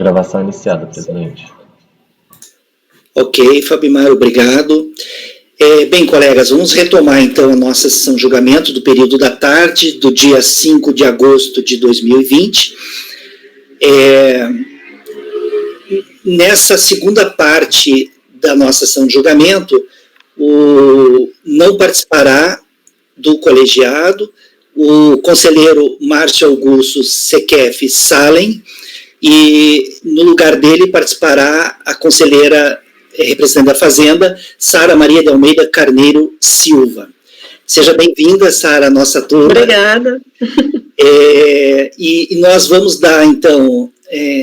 Gravação iniciada, presidente. Ok, Fabimar, obrigado. Bem, colegas, vamos retomar então a nossa sessão de julgamento do período da tarde, do dia 5 de agosto de 2020. Nessa segunda parte da nossa sessão de julgamento, não participará do colegiado o conselheiro Márcio Augusto Sequef Salem, e no lugar dele participará a conselheira representante da Fazenda, Sara Maria de Almeida Carneiro Silva. Seja bem-vinda, Sara, à nossa turma. Obrigada. E nós vamos dar, então,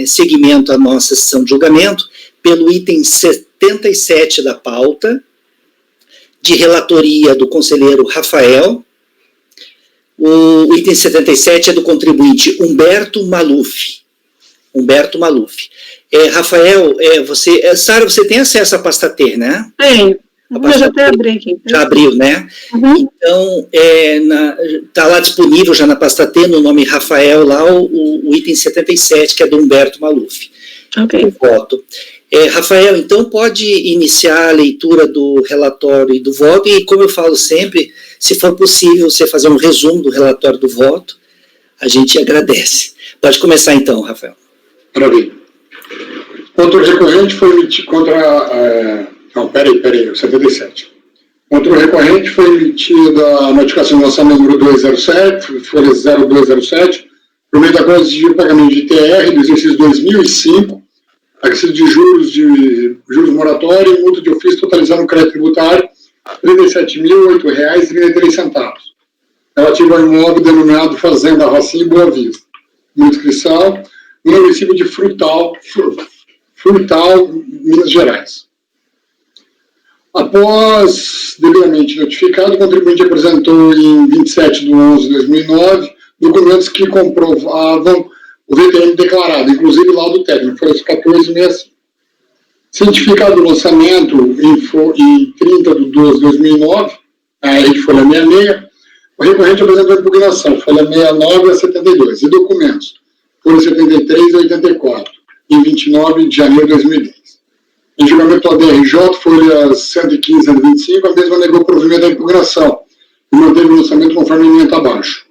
seguimento à nossa sessão de julgamento pelo item 77 da pauta, de relatoria do conselheiro Rafael. O item 77 é do contribuinte Humberto Maluf. Rafael, Sara, você tem acesso à pasta T, né? Tem. Eu já até abri aqui. Já abriu, né? Uhum. Então, está lá disponível já na pasta T, no nome Rafael, lá o item 77, que é do Humberto Maluf. Ok. O voto. Rafael, então pode iniciar a leitura do relatório e do voto, e como eu falo sempre, se for possível você fazer um resumo do relatório do voto, a gente agradece. Pode começar então, Rafael. Maravilha. Contra o recorrente foi emitido o 77. Contra o recorrente foi emitida a notificação de lançamento número 207, folha 0207, por meio da qual exigiu o pagamento de ITR do exercício 2005, acrescido de juros moratórios e multa de ofício totalizando o crédito tributário R$ 37.008,33, relativo ao imóvel denominado Fazenda Rocinha e Boa Vista, no inscrição, no município de Frutal, Minas Gerais. Após devidamente notificado, o contribuinte apresentou em 27/11/2009 documentos que comprovavam o VTM declarado, inclusive laudo técnico, folha 1465. Cientificado do lançamento em 30/12/2009, a rede folha 66, o recorrente apresentou impugnação, folha 69 a 72, e documentos, folha 73 a 84, em 29 de janeiro de 2010. Em julgamento da DRJ, folha 115 a 25, a mesma negou o provimento da impugnação e manteve o lançamento conforme emenda abaixo.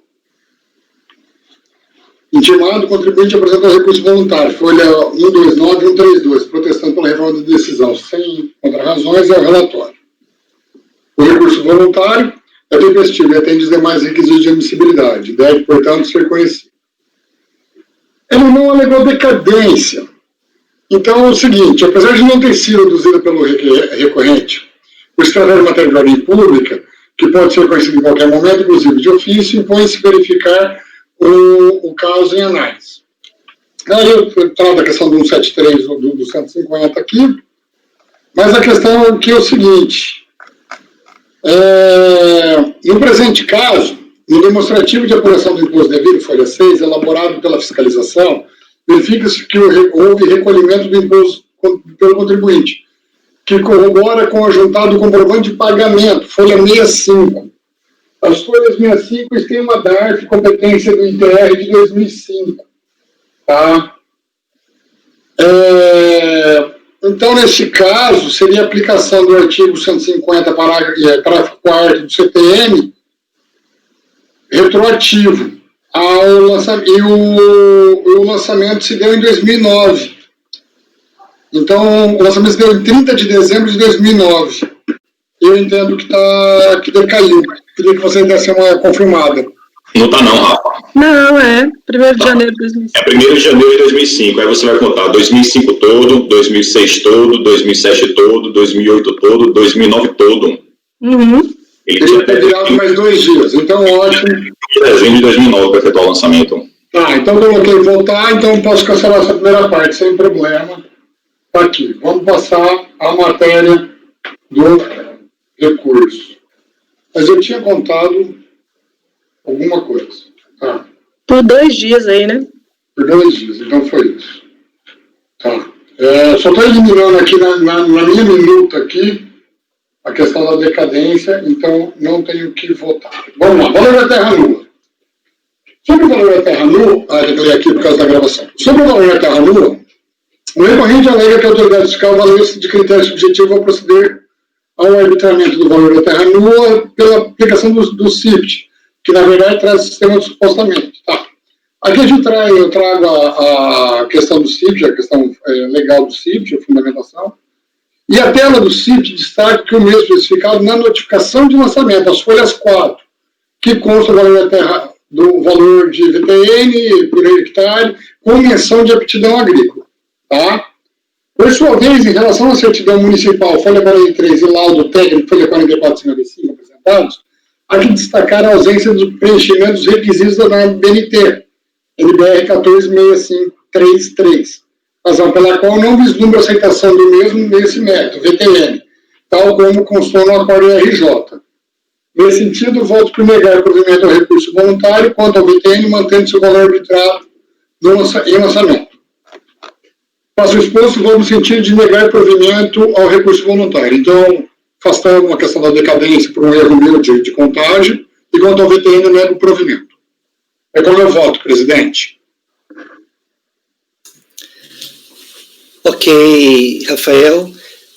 Intimado, o contribuinte apresentou recurso voluntário, folha 129 e 132, protestando pela reforma da decisão, sem contrarrazões, ao relatório. O recurso voluntário é tempestivo e atende os demais requisitos de admissibilidade, deve, portanto, ser conhecido. Ele não alegou decadência. Então, é o seguinte, apesar de não ter sido reduzida pelo recorrente, o estratégia de matéria de ordem pública, que pode ser conhecido em qualquer momento, inclusive de ofício, impõe-se verificar o caso em análise. Aí eu falo da questão do 173 ou do 150 aqui, mas a questão aqui é o seguinte, no presente caso, no demonstrativo de apuração do imposto devido, folha 6, elaborado pela fiscalização, verifica-se que houve recolhimento do imposto pelo contribuinte, que corrobora com o ajuntado do comprovante de pagamento, folha 65. As folhas 65 têm uma DARF, competência do ITR de 2005. Tá? Então, nesse caso, seria a aplicação do artigo 150, parágrafo 4º do CTM, retroativo, ao lançamento, e o lançamento se deu em 2009. Então, o lançamento se deu em 30 de dezembro de 2009. Eu entendo que decaiu. Queria que você desse uma confirmada. Não está não, Rafa. Não, 1º de janeiro de 2005. É 1º de janeiro de 2005. Aí você vai contar 2005 todo, 2006 todo, 2007 todo, 2008 todo, 2009 todo. Uhum. Ele teria ter virado mais 2 dias. Então, ótimo. Em dezembro de 2009 para efetuar o lançamento. Tá, então coloquei voltar, então posso cancelar essa primeira parte, sem problema. Tá aqui. Vamos passar à matéria do recurso. Mas eu tinha contado alguma coisa. Tá. Por 2 dias aí, né? Por 2 dias, então foi isso. Tá. Só estou eliminando aqui na minha minuta aqui a questão da decadência, então não tenho que votar. Vamos lá, valor da terra nua. Sobre o valor da terra nua, eu ler aqui por causa da gravação. Sobre o valor da terra nua, O recorrente alega que a autoridade fiscal valeu-se de critério subjetivo ao proceder ao arbitramento do valor da terra nua pela aplicação do CIPT, que na verdade traz o sistema de supostamente. Tá. Aqui eu trago a questão do CIPT, a questão legal do CIPT, a fundamentação, e a tela do CIPT destaca que o mesmo especificado na notificação de lançamento, as folhas 4, que consta o valor da terra do valor de VTN por hectare, com menção de aptidão agrícola. Tá? Por sua vez, em relação à certidão municipal, folha 43 e laudo técnico, folha 44,55 apresentados, há que destacar a ausência do preenchimento dos requisitos da norma BNT, NBR 146533, razão pela qual não vislumbra a aceitação do mesmo nesse mérito, VTN, tal como constou no acordo RJ. Nesse sentido, voto por negar o provimento ao recurso voluntário quanto ao VTN, mantendo seu valor arbitrado em lançamento. Faço o exposto, vou no sentido de negar provimento ao recurso voluntário. Então, afastando a questão da decadência por um erro meu de contagem, e quanto ao VTN, eu nego o provimento. É como eu voto, presidente. Ok, Rafael.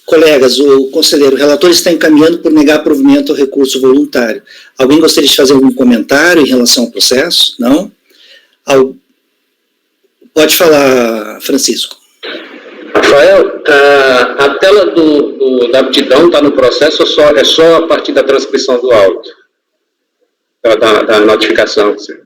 Colegas, o conselheiro relator está encaminhando por negar provimento ao recurso voluntário. Alguém gostaria de fazer algum comentário em relação ao processo? Não? Pode falar, Francisco. Rafael, a tela da aptidão está no processo ou é só a partir da transcrição do áudio? Da notificação? Sim.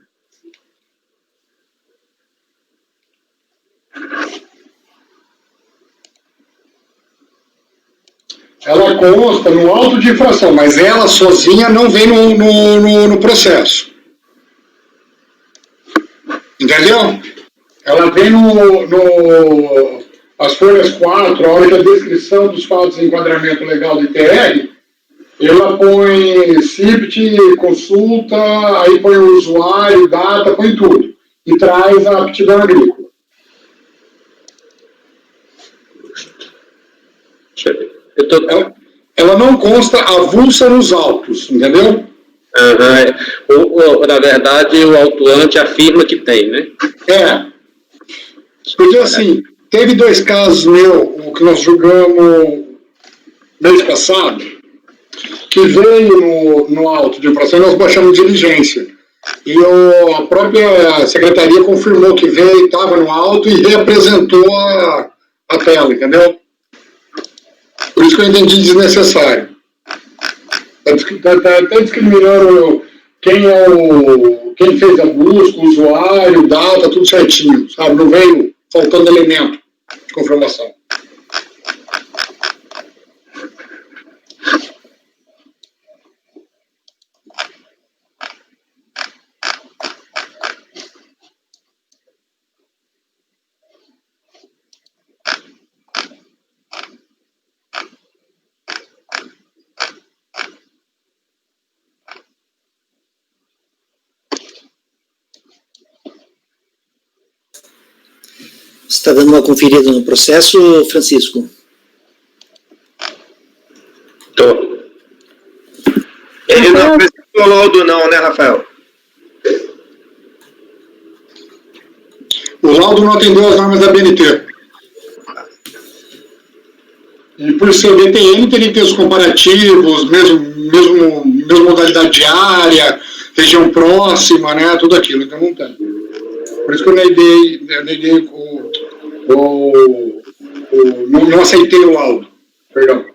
Ela consta no auto de infração, mas ela sozinha não vem no processo. Entendeu? Ela vem as folhas 4, a hora que a descrição dos fatos de enquadramento legal do ITR, ela põe CIPT, consulta, aí põe o usuário, data, põe tudo. E traz a aptidão agrícola. Deixa eu ver. Ela não consta avulsa nos autos, entendeu? Na verdade, o autuante afirma que tem, né? Porque assim, teve 2 casos o que nós julgamos mês passado, que veio no auto de infração e nós baixamos diligência. E a própria secretaria confirmou que veio, estava no auto e reapresentou a tela, entendeu? Por isso que eu entendi desnecessário. Está discriminando quem fez a busca, o usuário, data, tudo certinho, sabe? Não veio faltando elemento de confirmação. Você está dando uma conferida no processo, Francisco? Estou. Ele não apresentou o laudo não, né, Rafael? O laudo não atendeu às normas da BNT. E por ser VTN, teria que ter os comparativos, mesma modalidade de área, região próxima, né, tudo aquilo. Então não tem. Por isso que eu neguei não aceitei o laudo. Perdão.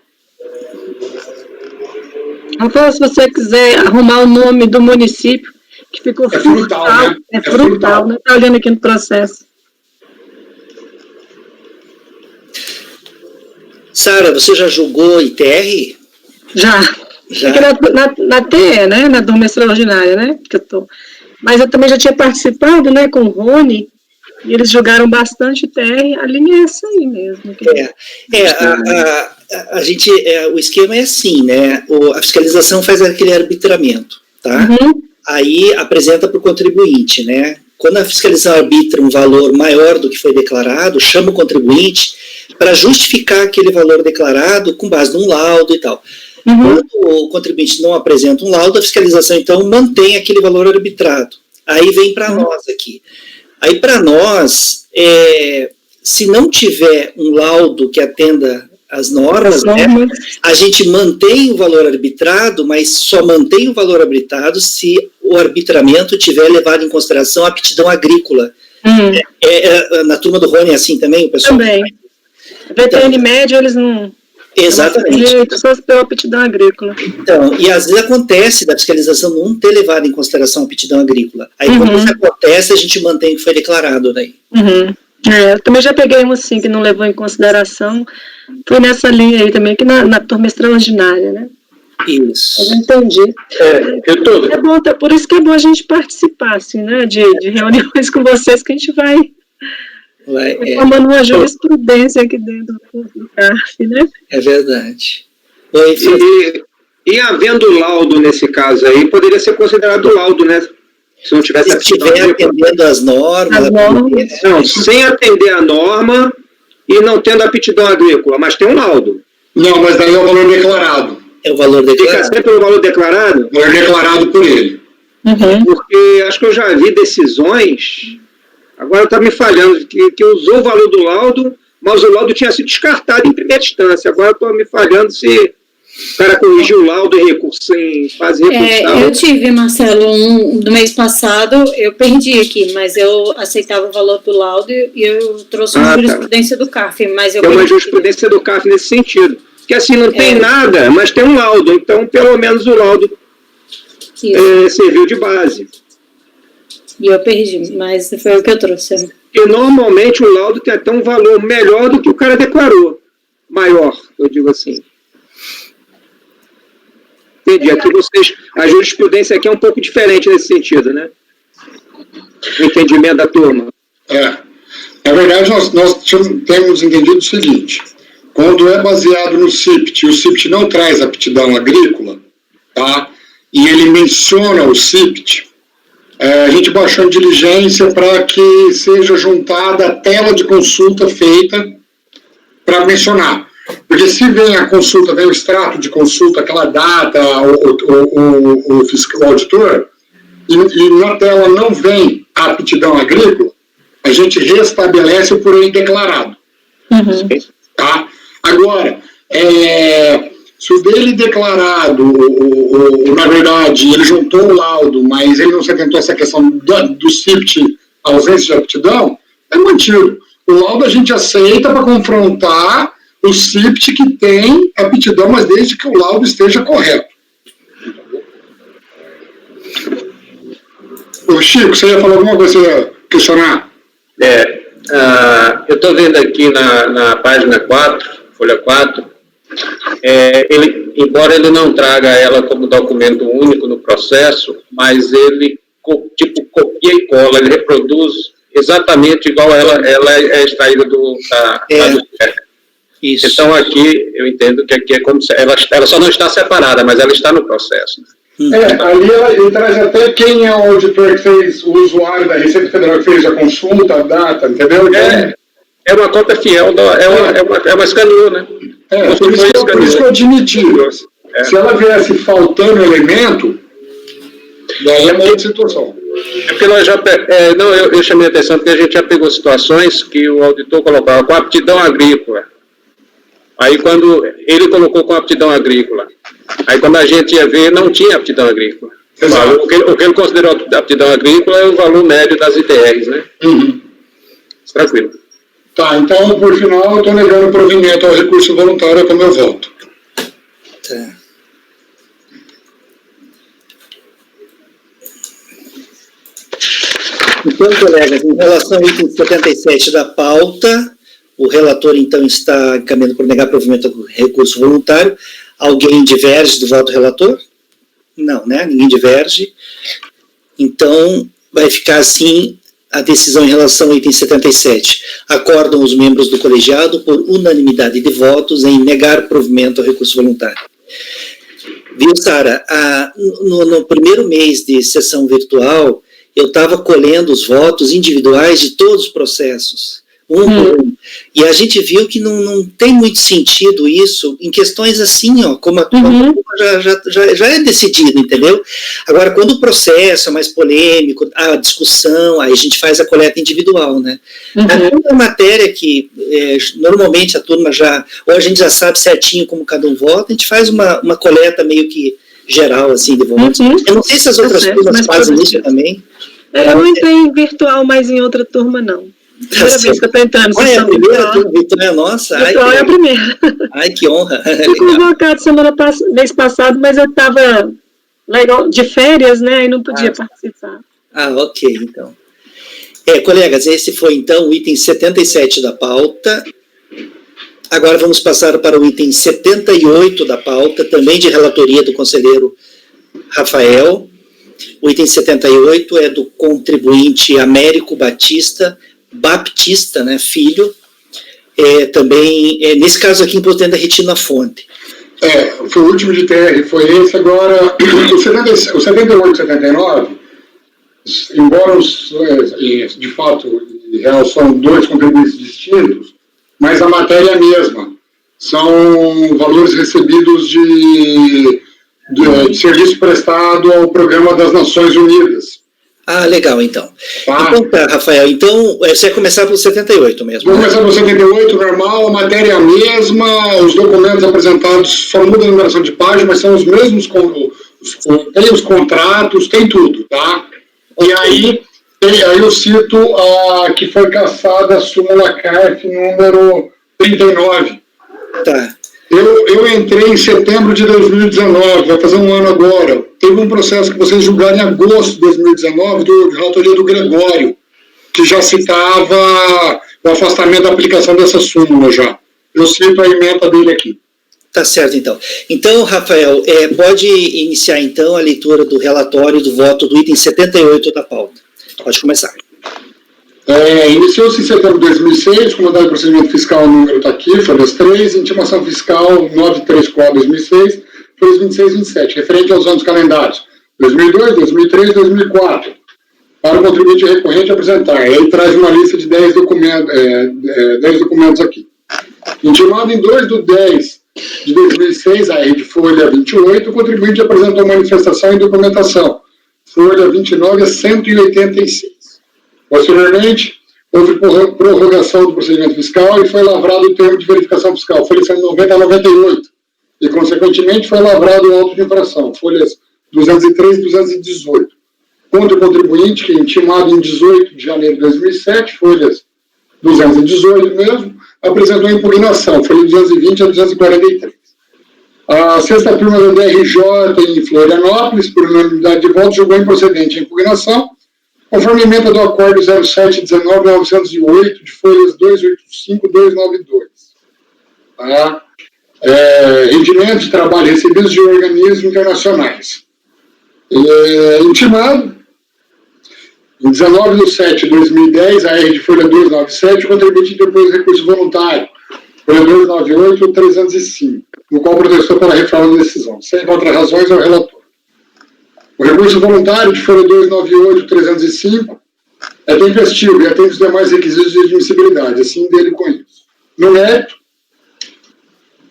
Rafael, se você quiser arrumar o nome do município, que ficou frutal, né? É frutal, né? Está olhando aqui no processo. Sara, você já julgou ITR? Já. Aqui na TE, né? Na turma extraordinária, né? Que eu tô. Mas eu também já tinha participado, né, com o Rony, e eles jogaram bastante TR, a linha é essa aí mesmo. O esquema é assim, né, a fiscalização faz aquele arbitramento, tá? Uhum. Aí apresenta para o contribuinte, né, quando a fiscalização arbitra um valor maior do que foi declarado, chama o contribuinte para justificar aquele valor declarado com base num laudo e tal. Uhum. Quando o contribuinte não apresenta um laudo, a fiscalização, então, mantém aquele valor arbitrado. Aí vem para nós aqui. Aí, para nós, se não tiver um laudo que atenda às normas, né, a gente mantém o valor arbitrado, mas só mantém o valor arbitrado se o arbitramento tiver levado em consideração a aptidão agrícola. Na turma do Rony é assim também, o pessoal? Também. VTN médio, eles não... Exatamente. Só pela aptidão agrícola. Então, e às vezes acontece da fiscalização não ter levado em consideração a aptidão agrícola. Aí, quando isso acontece, a gente mantém o que foi declarado daí. Eu também já peguei um assim que não levou em consideração. Foi nessa linha aí também, que na turma extraordinária, né? Isso. Eu entendi. É bom, por isso que é bom a gente participar, assim, né? De reuniões com vocês, que a gente vai formando uma jurisprudência aqui dentro do CARF, né? É verdade. E havendo laudo nesse caso aí, poderia ser considerado laudo, né? Se não tivesse estiver atendendo às normas. Não, sem atender a norma e não tendo aptidão agrícola, mas tem um laudo. Não, mas daí é o valor declarado. É o valor declarado. Fica sempre o valor declarado? O valor declarado por ele. Porque acho que eu já vi decisões, agora está me falhando, que usou o valor do laudo, mas o laudo tinha sido descartado em primeira instância. Agora estou me falhando se o cara corrigiu o laudo em recurso, em fase recursal. Eu tive, Marcelo, do mês passado, eu perdi aqui, mas eu aceitava o valor do laudo e eu trouxe uma jurisprudência do CARF. Mas eu tem uma jurisprudência do CARF nesse sentido. Que assim, não tem nada, mas tem um laudo. Então, pelo menos o laudo serviu de base. E eu perdi, mas foi o que eu trouxe. E normalmente o laudo tem até um valor melhor do que o cara declarou. Maior, eu digo assim. Entendi. Aqui a jurisprudência aqui é um pouco diferente nesse sentido, né? O entendimento da turma. Na verdade, nós temos entendido o seguinte: quando é baseado no CIPT, o CIPT não traz aptidão agrícola, tá? E ele menciona o CIPT, a gente baixou em diligência para que seja juntada a tela de consulta feita para mencionar. Porque se vem a consulta, vem o extrato de consulta, aquela data, o fiscal, o auditor, e na tela não vem a aptidão agrícola, a gente restabelece o por ele declarado. Tá? Agora, se o dele declarado, na verdade, ele juntou o laudo, mas ele não se atentou a essa questão do CIPT, ausência de aptidão, é mantido. O laudo a gente aceita para confrontar o CIPT que tem aptidão, mas desde que o laudo esteja correto. Ô Chico, você ia falar alguma coisa, você ia questionar? Eu estou vendo aqui na página 4, folha 4, embora ele não traga ela como documento único no processo, mas ele, tipo, copia e cola, ele reproduz exatamente igual ela é extraída do Isso. Então aqui, eu entendo que aqui é como se ela só não está separada, mas ela está no processo. Ali ele traz até quem é o auditor que fez, o usuário da Receita Federal que fez a consulta, a data, entendeu? É uma cópia fiel, é uma escaneou, né? Por isso que eu admiti. Se ela viesse faltando elemento, daí é uma outra situação. É porque nós já... eu chamei a atenção porque a gente já pegou situações que o auditor colocava com aptidão agrícola. Aí quando ele colocou com aptidão agrícola, aí quando a gente ia ver, não tinha aptidão agrícola. O que ele considerou aptidão agrícola é o valor médio das ITRs, né? Tranquilo. Tá, então, por final, eu estou negando o provimento ao recurso voluntário como eu voto. Tá. Então, colegas, em relação ao item 77 da pauta, o relator, então, está encaminhando para negar provimento ao recurso voluntário. Alguém diverge do voto do relator? Não, né? Ninguém diverge. Então, vai ficar assim a decisão em relação ao item 77. Acordam os membros do colegiado por unanimidade de votos em negar provimento ao recurso voluntário. Viu, Sara? No primeiro mês de sessão virtual, eu estava colhendo os votos individuais de todos os processos, um por um. E a gente viu que não tem muito sentido isso em questões assim, ó, como a turma já é decidido, entendeu? Agora, quando o processo é mais polêmico, a discussão, aí a gente faz a coleta individual, né? É uma matéria que normalmente a turma ou a gente já sabe certinho como cada um vota, a gente faz uma coleta meio que geral, assim, de votos. Eu não sei se as outras turmas fazem isso também. Eu não entrei em virtual, mas em outra turma, não. Primeira vez que eu estou entrando. É a primeira turma, virtual é a nossa? Virtual é a primeira. Ai, que honra. Fui convocado mês passado, mas eu estava de férias, né, e não podia participar. Ok, então. Colegas, esse foi, então, o item 77 da pauta. Agora vamos passar para o item 78 da pauta, também de relatoria do conselheiro Rafael. O item 78 é do contribuinte Américo Baptista, né, filho. Também, nesse caso aqui, importante a retina fonte. Foi o último de TR, foi esse. Agora, o 78 e 79, embora de fato, em real, são dois contribuintes distintos, mas a matéria é a mesma. São valores recebidos de serviço prestado ao Programa das Nações Unidas. Legal, então. Então tá, Rafael. Então, você vai começar pelo 78 mesmo. Vou começar pelo 78, normal, a matéria é a mesma, os documentos apresentados só mudam a numeração de página, mas são os mesmos, tem os contratos, tem tudo, tá? E aí eu cito que foi cassada a súmula CARF número 39. Tá. Eu entrei em setembro de 2019, vai fazer um ano agora. Teve um processo que vocês julgaram em agosto de 2019, de relatoria do Gregório, que já citava o afastamento da aplicação dessa súmula já. Eu cito a ementa dele aqui. Tá certo, então. Então, Rafael, pode iniciar, então, a leitura do relatório do voto do item 78 da pauta. Pode começar. Iniciou-se em setembro de 2006, comandado do procedimento fiscal, o número está aqui, folhas 3, intimação fiscal 934/2006, folhas 26 e 27, referente aos anos calendários 2002, 2003 e 2004, para o contribuinte recorrente apresentar. Aí traz uma lista de 10 documentos aqui. Intimado em 2/10 de 2006, aí de folha 28, o contribuinte apresentou manifestação e documentação, folha 29 a 186. Posteriormente, houve prorrogação do procedimento fiscal e foi lavrado o termo de verificação fiscal, folha 190 a 98, e, consequentemente, foi lavrado o auto de infração, folhas 203 e 218, contra o contribuinte, que intimado em 18 de janeiro de 2007, folhas 218 mesmo, apresentou impugnação, folha 220 a 243. A sexta turma da DRJ em Florianópolis, por unanimidade de votos, julgou improcedente a impugnação, conforme a emenda do acordo 0719-908, de folhas 285 e 292. Tá? Rendimento de trabalho recebidos de organismos internacionais. Intimado, em 19/7/2010, a R de folha 297, o contribuinte interpôs recurso voluntário, folha 298-305, no qual protestou pela reforma da decisão. Sem contra-razões ao relator. O recurso voluntário de folha 298-305 é tempestivo e atende os demais requisitos de admissibilidade, assim dele com isso. No mérito,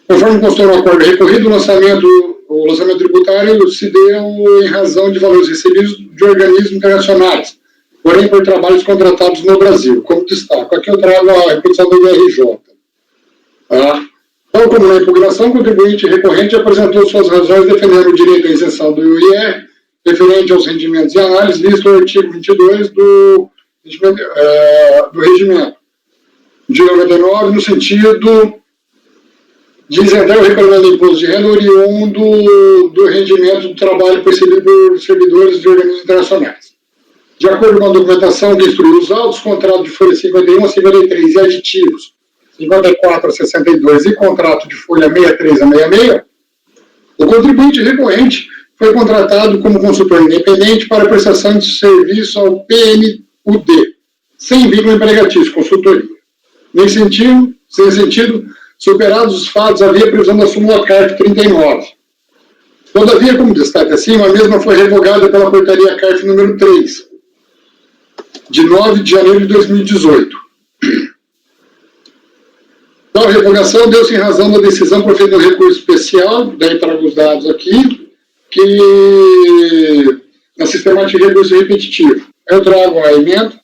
conforme constou no acordo recorrido, o lançamento tributário se deu em razão de valores recebidos de organismos internacionais, porém por trabalhos contratados no Brasil, como destaco. Aqui eu trago a reprodução do DRJ. Então, como na impugnação, o contribuinte recorrente apresentou suas razões defendendo o direito à isenção do IR, referente aos rendimentos e análise, visto o artigo 22 do regimento de 99, no sentido de isentar o recolhimento do imposto de renda oriundo do rendimento do trabalho percebido por servidores de organismos internacionais. De acordo com a documentação que instruiu os autos, contrato de folha 51 a 53 e aditivos 54 a 62 e contrato de folha 63 a 66, o contribuinte recorrente foi contratado como consultor independente para prestação de serviço ao PNUD, sem vínculo empregatício, consultoria. Nesse sentido, superados os fatos, havia previsão da súmula CARF 39. Todavia, como destaque acima, a mesma foi revogada pela portaria CARF número 3, de 9 de janeiro de 2018. Então, a revogação deu-se em razão da decisão proferida no recurso especial, daí trago os dados aqui, que na sistemática de recurso repetitivo. Eu trago a emenda.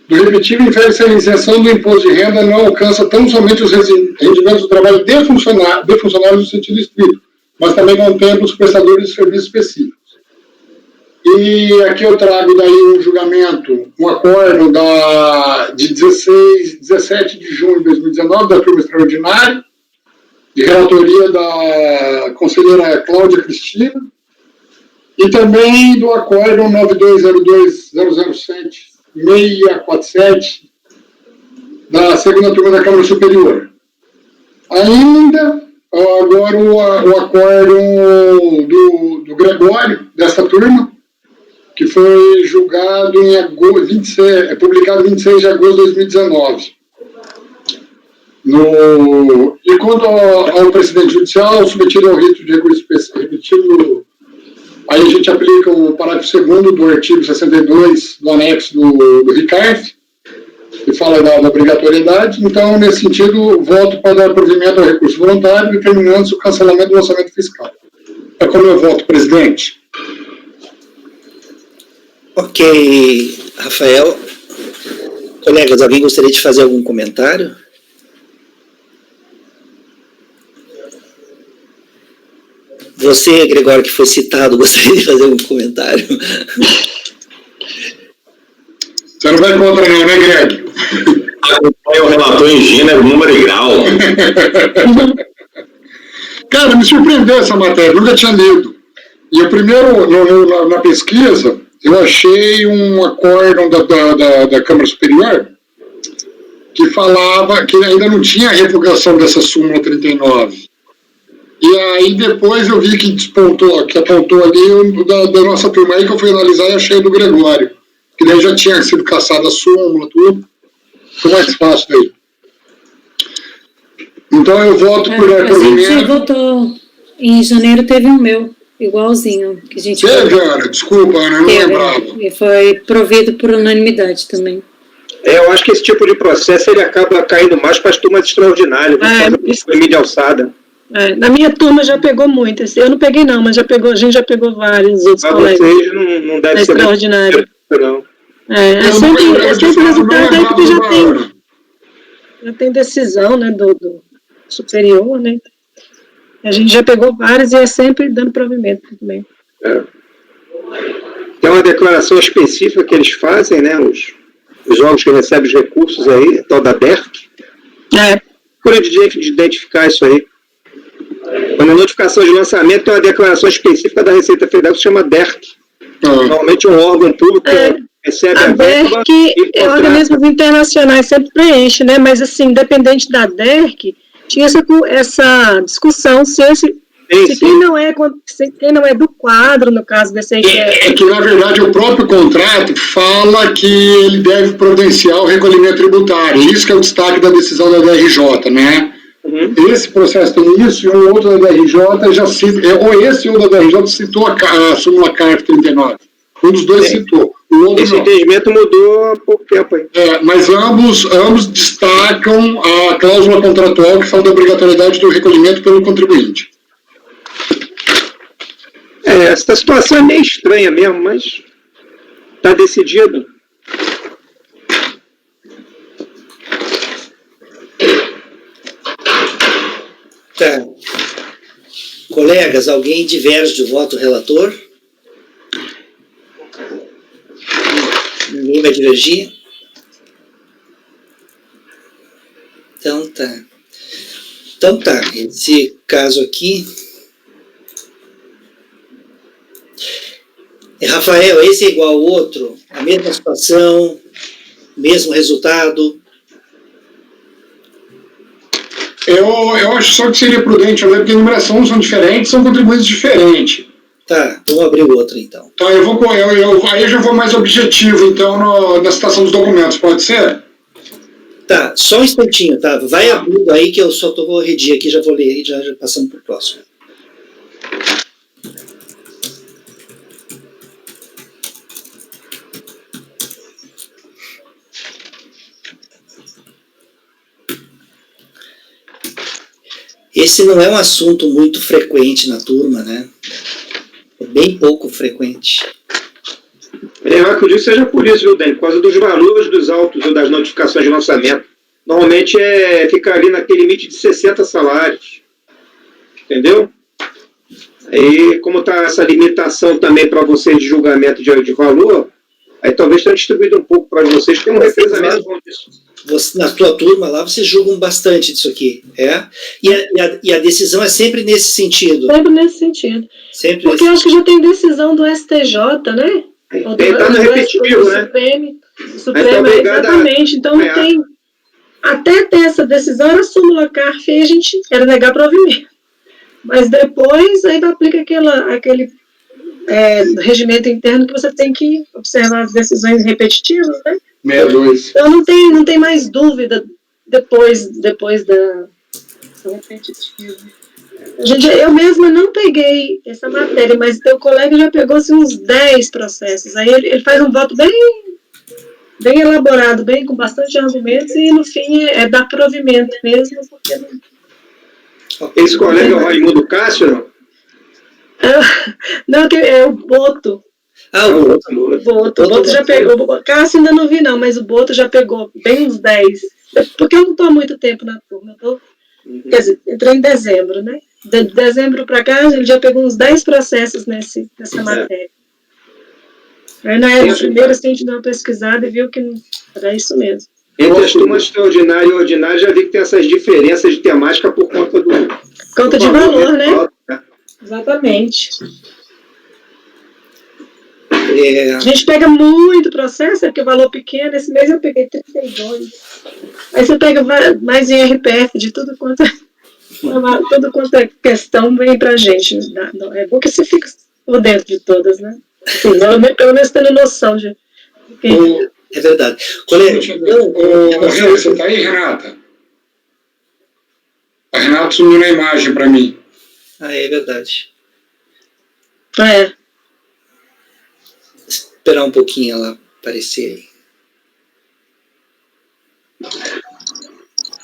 Do repetitivo, infere-se a isenção do imposto de renda não alcança tão somente os rendimentos do trabalho de funcionários no sentido estrito, mas também contempla os prestadores de serviços específicos. E aqui eu trago daí um julgamento, um acordo de 17 de junho de 2019, da turma extraordinária, de relatoria da conselheira Cláudia Cristina, e também do acordo 9202-007-647, da segunda turma da Câmara Superior. Ainda, agora o acordo do Gregório, desta turma, que foi julgado em agosto, publicado em 26 de agosto de 2019. E quanto ao presidente judicial, submetido ao rito de recurso repetitivo, aí a gente aplica o parágrafo 2º do artigo 62 do anexo do RICARF, que fala da obrigatoriedade. Então, nesse sentido, voto para dar provimento ao recurso voluntário, determinando-se o cancelamento do orçamento fiscal. É como eu voto, presidente. Ok, Rafael. Colegas, alguém gostaria de fazer algum comentário? Você, Gregório, que foi citado, gostaria de fazer algum comentário? Você não vai contra não, né, Greg? Acompanha o relator em gênero, número e grau. Cara, me surpreendeu essa matéria, nunca tinha lido. E o primeiro, na pesquisa, eu achei um acórdão da Câmara Superior que falava que ainda não tinha a revogação dessa súmula 39. E aí depois eu vi que apontou ali da nossa turma aí, que eu fui analisar e achei do Gregório. Que daí já tinha sido caçada a súmula, tudo. Foi mais fácil daí. Então eu voto por A gente votou. Em janeiro teve um meu, igualzinho. Que a gente Ana, desculpa, Ana, eu não lembrava. E foi provido por unanimidade também. Eu acho que esse tipo de processo ele acaba caindo mais para as turmas extraordinárias, mídia alçada. Na minha turma já pegou muito. Eu não peguei não, mas a gente já pegou vários outros colegas. Vocês não deve ser extraordinário. Não. É sempre resultado aí porque já tem decisão, né, do superior, né? A gente já pegou vários e é sempre dando provimento também. Tem uma declaração específica que eles fazem, né? Os órgãos que recebem os recursos aí, tal da DERC. Procura de identificar isso aí. Quando a notificação de lançamento tem uma declaração específica da Receita Federal que se chama DERC. Normalmente um órgão público recebe a DERC, organismos internacionais sempre preenche, né? Mas assim, independente da DERC, tinha essa discussão se quem não é do quadro, no caso desse aí. É que, na verdade, o próprio contrato fala que ele deve providenciar o recolhimento tributário. Isso que é o destaque da decisão da DRJ, né? Esse processo tem isso, e o outro da DRJ já cita, ou esse ou da DRJ citou a súmula CARF 39. Um dos dois citou. O outro esse entendimento mudou há pouco tempo aí. Mas ambos destacam a cláusula contratual que fala da obrigatoriedade do recolhimento pelo contribuinte. Essa situação é meio estranha mesmo, mas está decidido. Tá. Colegas, alguém diverge do voto relator? Ninguém vai divergir? Então tá. Esse caso aqui... Rafael, esse é igual ao outro? A mesma situação? Mesmo resultado? Eu acho só que seria prudente, porque a numeração são diferentes, são contribuintes diferentes. Tá, vamos abrir o outro então. Tá, aí eu já vou mais objetivo, então, na citação dos documentos, pode ser? Tá, só um instantinho, tá? Vai abrindo aí que eu só vou redigir aqui, já vou ler e já passando para o próximo. Esse não é um assunto muito frequente na turma, né? É bem pouco frequente. Eu acredito que seja por isso, viu, Dani? Por causa dos valores dos autos ou das notificações de lançamento. Normalmente fica ali naquele limite de 60 salários. Entendeu? Aí, como está essa limitação também para vocês de julgamento de valor, aí talvez tenha distribuído um pouco para vocês, que tem um represamento bom disso. Na tua turma lá, vocês julgam bastante disso aqui, E a decisão é sempre nesse sentido. Sempre nesse sentido. Sempre porque eu acho que já tem decisão do STJ, né? Está no repetitivo, né? Supremo, exatamente. Então não tem... Até ter essa decisão era súmula CARF e a gente era negar provimento. Mas depois ainda aplica aquele regimento interno que você tem que observar as decisões repetitivas, né? 62. Então não tem mais dúvida depois da repetitiva. Eu mesma não peguei essa matéria, mas teu colega já pegou assim, uns 10 processos. Aí ele faz um voto bem elaborado, com bastante argumentos, e no fim é dar provimento mesmo, porque não... Esse colega é o Raimundo Cássio, não? Não, é o Boto. O Boto já pegou. O Cássio ainda não vi, não, mas o Boto já pegou bem uns 10. Porque eu não estou há muito tempo na turma. Quer dizer, entrei em dezembro, né? De dezembro para cá, ele já pegou uns 10 processos nessa matéria. Aí na época primeiro, a gente deu uma pesquisada e viu que era isso mesmo. Entre as turmas extraordinárias e ordinárias, já vi que tem essas diferenças de temática por conta do... Conta de valor, né? Exatamente. A gente pega muito processo, porque o valor pequeno, esse mês eu peguei 32. Aí você pega mais em RPF, de tudo quanto é questão, vem pra gente. É bom que você fica por dentro de todas, né? Pelo menos tendo noção de... É verdade. Colega, você está aí, Renata? A Renata sumiu na imagem para mim. É verdade. Esperar um pouquinho ela aparecer aí.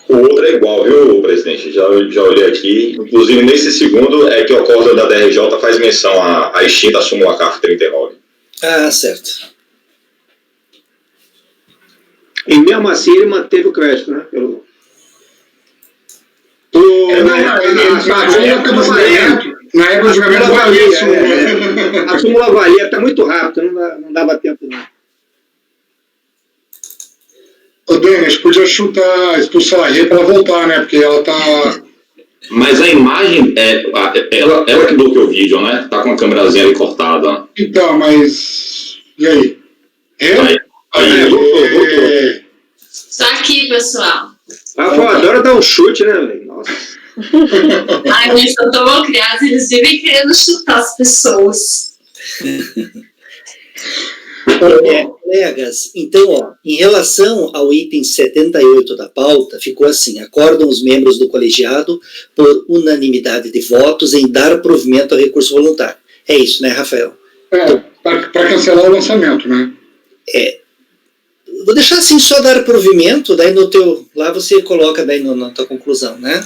O outro é igual, viu, presidente? Já olhei aqui. Inclusive, nesse segundo é que o acordo da DRJ faz menção à extinta súmula CARF 39. Certo. E mesmo assim ele manteve o crédito, né? Na época do julgamento valia. A súmula valia, está muito rápido, não dava tempo não. O Denis podia expulsar a Rê para ela voltar, né? Porque ela tá... Mas a imagem, ela que bloqueou o vídeo, né? Tá com a câmerazinha ali cortada. Então, mas... E aí? Voltou. Só aqui, pessoal. Rafael adora dar um chute, né, velho? Nossa. Ai, eles são tão mal criados, eles vivem querendo chutar as pessoas. Colegas, então, em relação ao item 78 da pauta, ficou assim: acordam os membros do colegiado por unanimidade de votos em dar provimento ao recurso voluntário. É isso, né, Rafael? Para cancelar o lançamento, né? Vou deixar assim, só dar provimento, daí lá você coloca daí na tua conclusão, né?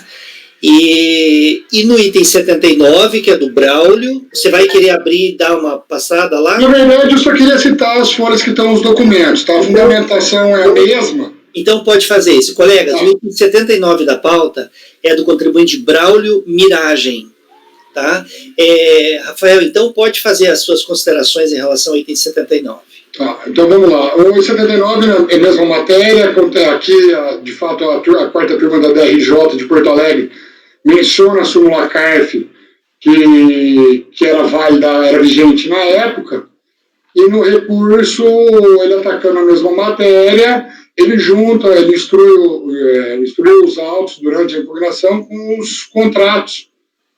E no item 79, que é do Braulio, você vai querer abrir e dar uma passada lá? Na verdade, eu só queria citar as folhas que estão nos documentos, tá? A fundamentação é a mesma. Então pode fazer isso. Colegas, o item 79 da pauta é do contribuinte Braulio Miragem. Tá? Rafael, então pode fazer as suas considerações em relação ao item 79. Tá, então vamos lá. O 79 é a mesma matéria, aqui, de fato, a quarta turma da DRJ de Porto Alegre menciona a súmula CARF, que era válida, era vigente na época, e no recurso, ele atacando a mesma matéria, ele instrui os autos durante a impugnação com os contratos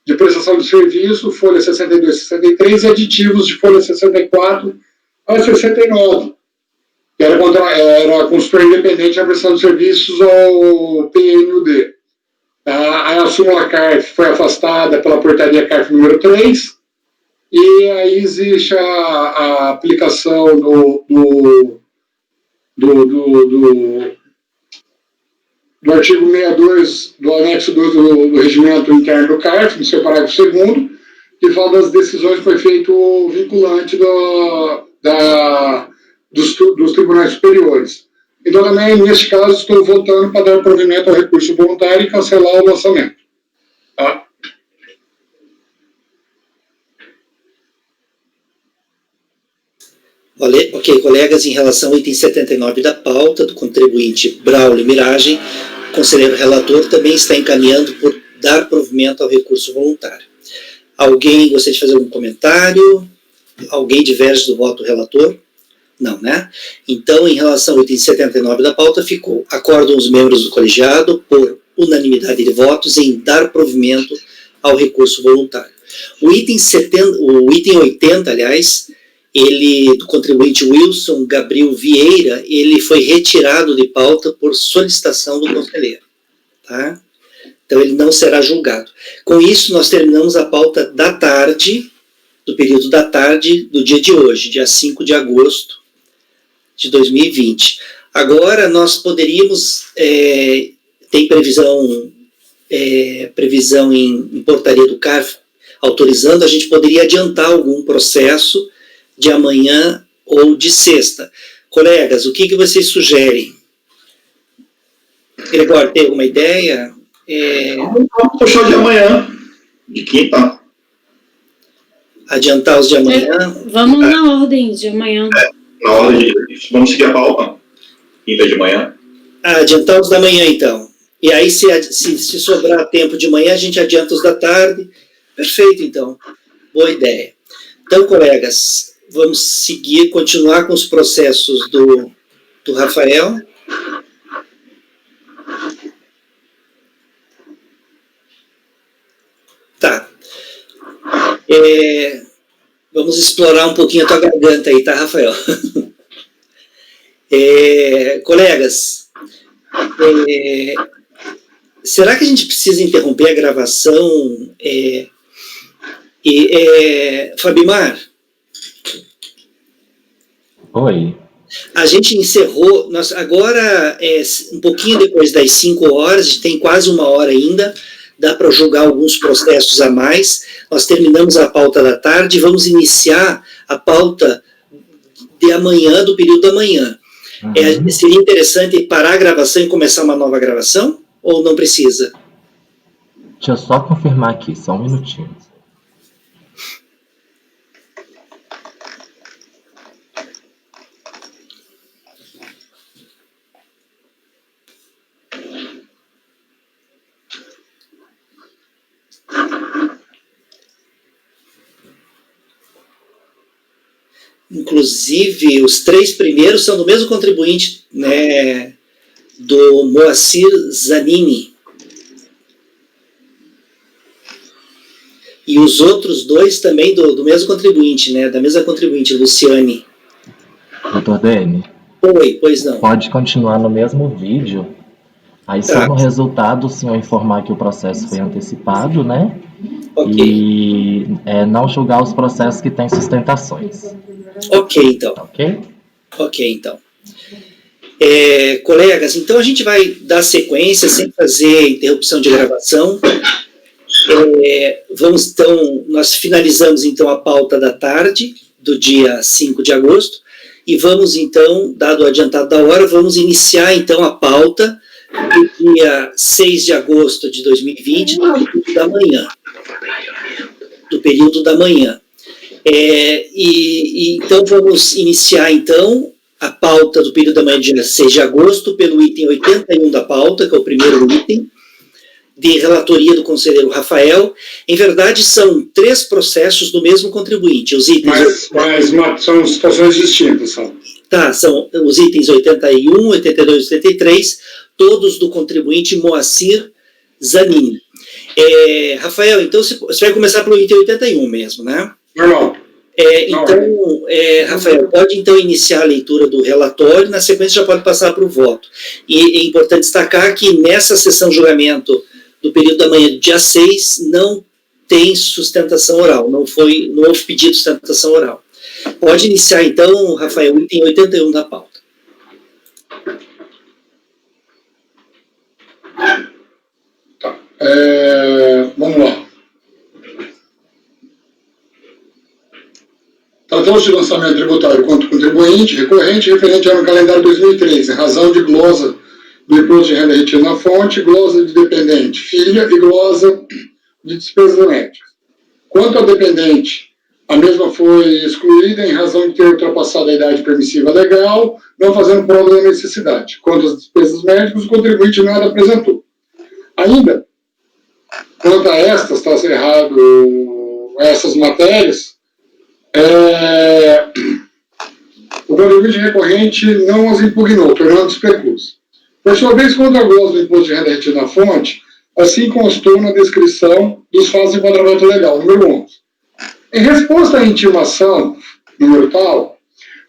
de prestação de serviço, folha 62 e 63, e aditivos de folha 64 a 69, que era consultor independente na prestação de serviços ao PNUD. A súmula CARF foi afastada pela portaria CARF número 3, e aí existe a aplicação do artigo 62 do anexo 2 do regimento interno do CARF, no seu parágrafo 2º, que fala das decisões com efeito vinculante dos tribunais superiores. Então, também, neste caso, estou votando para dar provimento ao recurso voluntário e cancelar o lançamento. Tá? Ok, colegas, em relação ao item 79 da pauta, do contribuinte Braulio Miragem, o conselheiro relator também está encaminhando por dar provimento ao recurso voluntário. Alguém gostaria de fazer algum comentário? Alguém diverge do voto do relator? Não, né? Então, em relação ao item 79 da pauta, ficou: acordam os membros do colegiado, por unanimidade de votos, em dar provimento ao recurso voluntário. O item 80, aliás, do contribuinte Wilson Gabriel Vieira, ele foi retirado de pauta por solicitação do conselheiro. Tá? Então, ele não será julgado. Com isso, nós terminamos a pauta da tarde, do período da tarde do dia de hoje, dia 5 de agosto de 2020. Agora, nós poderíamos, tem previsão em portaria do CARF, autorizando, a gente poderia adiantar algum processo de amanhã ou de sexta. Colegas, o que vocês sugerem? Gregório, tem alguma ideia? Vamos puxar de amanhã, de quinta. Adiantar os de amanhã? Vamos na ordem de amanhã. Na ordem vamos seguir a pauta, quinta de manhã. Adiantar os da manhã, então. E aí, se sobrar tempo de manhã, a gente adianta os da tarde. Perfeito, então. Boa ideia. Então, colegas, vamos continuar com os processos do Rafael. Tá. Vamos explorar um pouquinho a tua garganta aí, tá, Rafael? Colegas, será que a gente precisa interromper a gravação? Fabimar? Oi. A gente encerrou, agora, um pouquinho depois das 5 horas, a gente tem quase 1 hora ainda, dá para julgar alguns processos a mais. Nós terminamos a pauta da tarde e vamos iniciar a pauta de amanhã, do período da manhã. Seria interessante parar a gravação e começar uma nova gravação? Ou não precisa? Deixa eu só confirmar aqui, só um minutinho. Inclusive, os 3 primeiros são do mesmo contribuinte, né, do Moacir Zanini. E os outros 2 também do mesmo contribuinte, né, da mesma contribuinte, Luciane. Doutor Dene? Oi, pois não. Pode continuar no mesmo vídeo. Aí só no resultado o senhor informar que o processo foi antecipado, né? Ok. E não julgar os processos que têm sustentações. Ok, então. Ok, então. Colegas, então a gente vai dar sequência sem fazer interrupção de gravação. Nós finalizamos então a pauta da tarde do dia 5 de agosto e vamos então, dado o adiantado da hora, vamos iniciar então a pauta do dia 6 de agosto de 2020, do período da manhã. Então, vamos iniciar, então, a pauta do período da manhã, dia 6 de agosto, pelo item 81 da pauta, que é o primeiro item, de relatoria do conselheiro Rafael. Em verdade, são 3 processos do mesmo contribuinte. Os itens... Mas são situações distintas, são. Tá, são os itens 81, 82 e 83, todos do contribuinte Moacir Zanini. Rafael, então você vai começar pelo item 81 mesmo, né? Normal. Então, Rafael, pode então iniciar a leitura do relatório, na sequência já pode passar para o voto. E é importante destacar que nessa sessão de julgamento do período da manhã do dia 6, não tem sustentação oral, não houve pedido de sustentação oral. Pode iniciar então, Rafael, o item 81 da pauta. Tá. Vamos lá. Tratando-se de lançamento tributário contra o contribuinte recorrente referente ao ano calendário 2003, em razão de glosa do imposto de renda retido na fonte, glosa de dependente, filha e glosa de despesas médicas. Quanto ao dependente, a mesma foi excluída em razão de ter ultrapassado a idade permissiva legal, não fazendo prova da necessidade. Quanto às despesas médicas, o contribuinte nada apresentou. Ainda, quanto a estas, está errado essas matérias, o contribuinte recorrente não as impugnou, tornando-se preclusa. Por sua vez, quanto ao glosa do imposto de renda retido na fonte, assim constou na descrição dos fatos de enquadramento legal, número 11. Em resposta à intimação, número tal,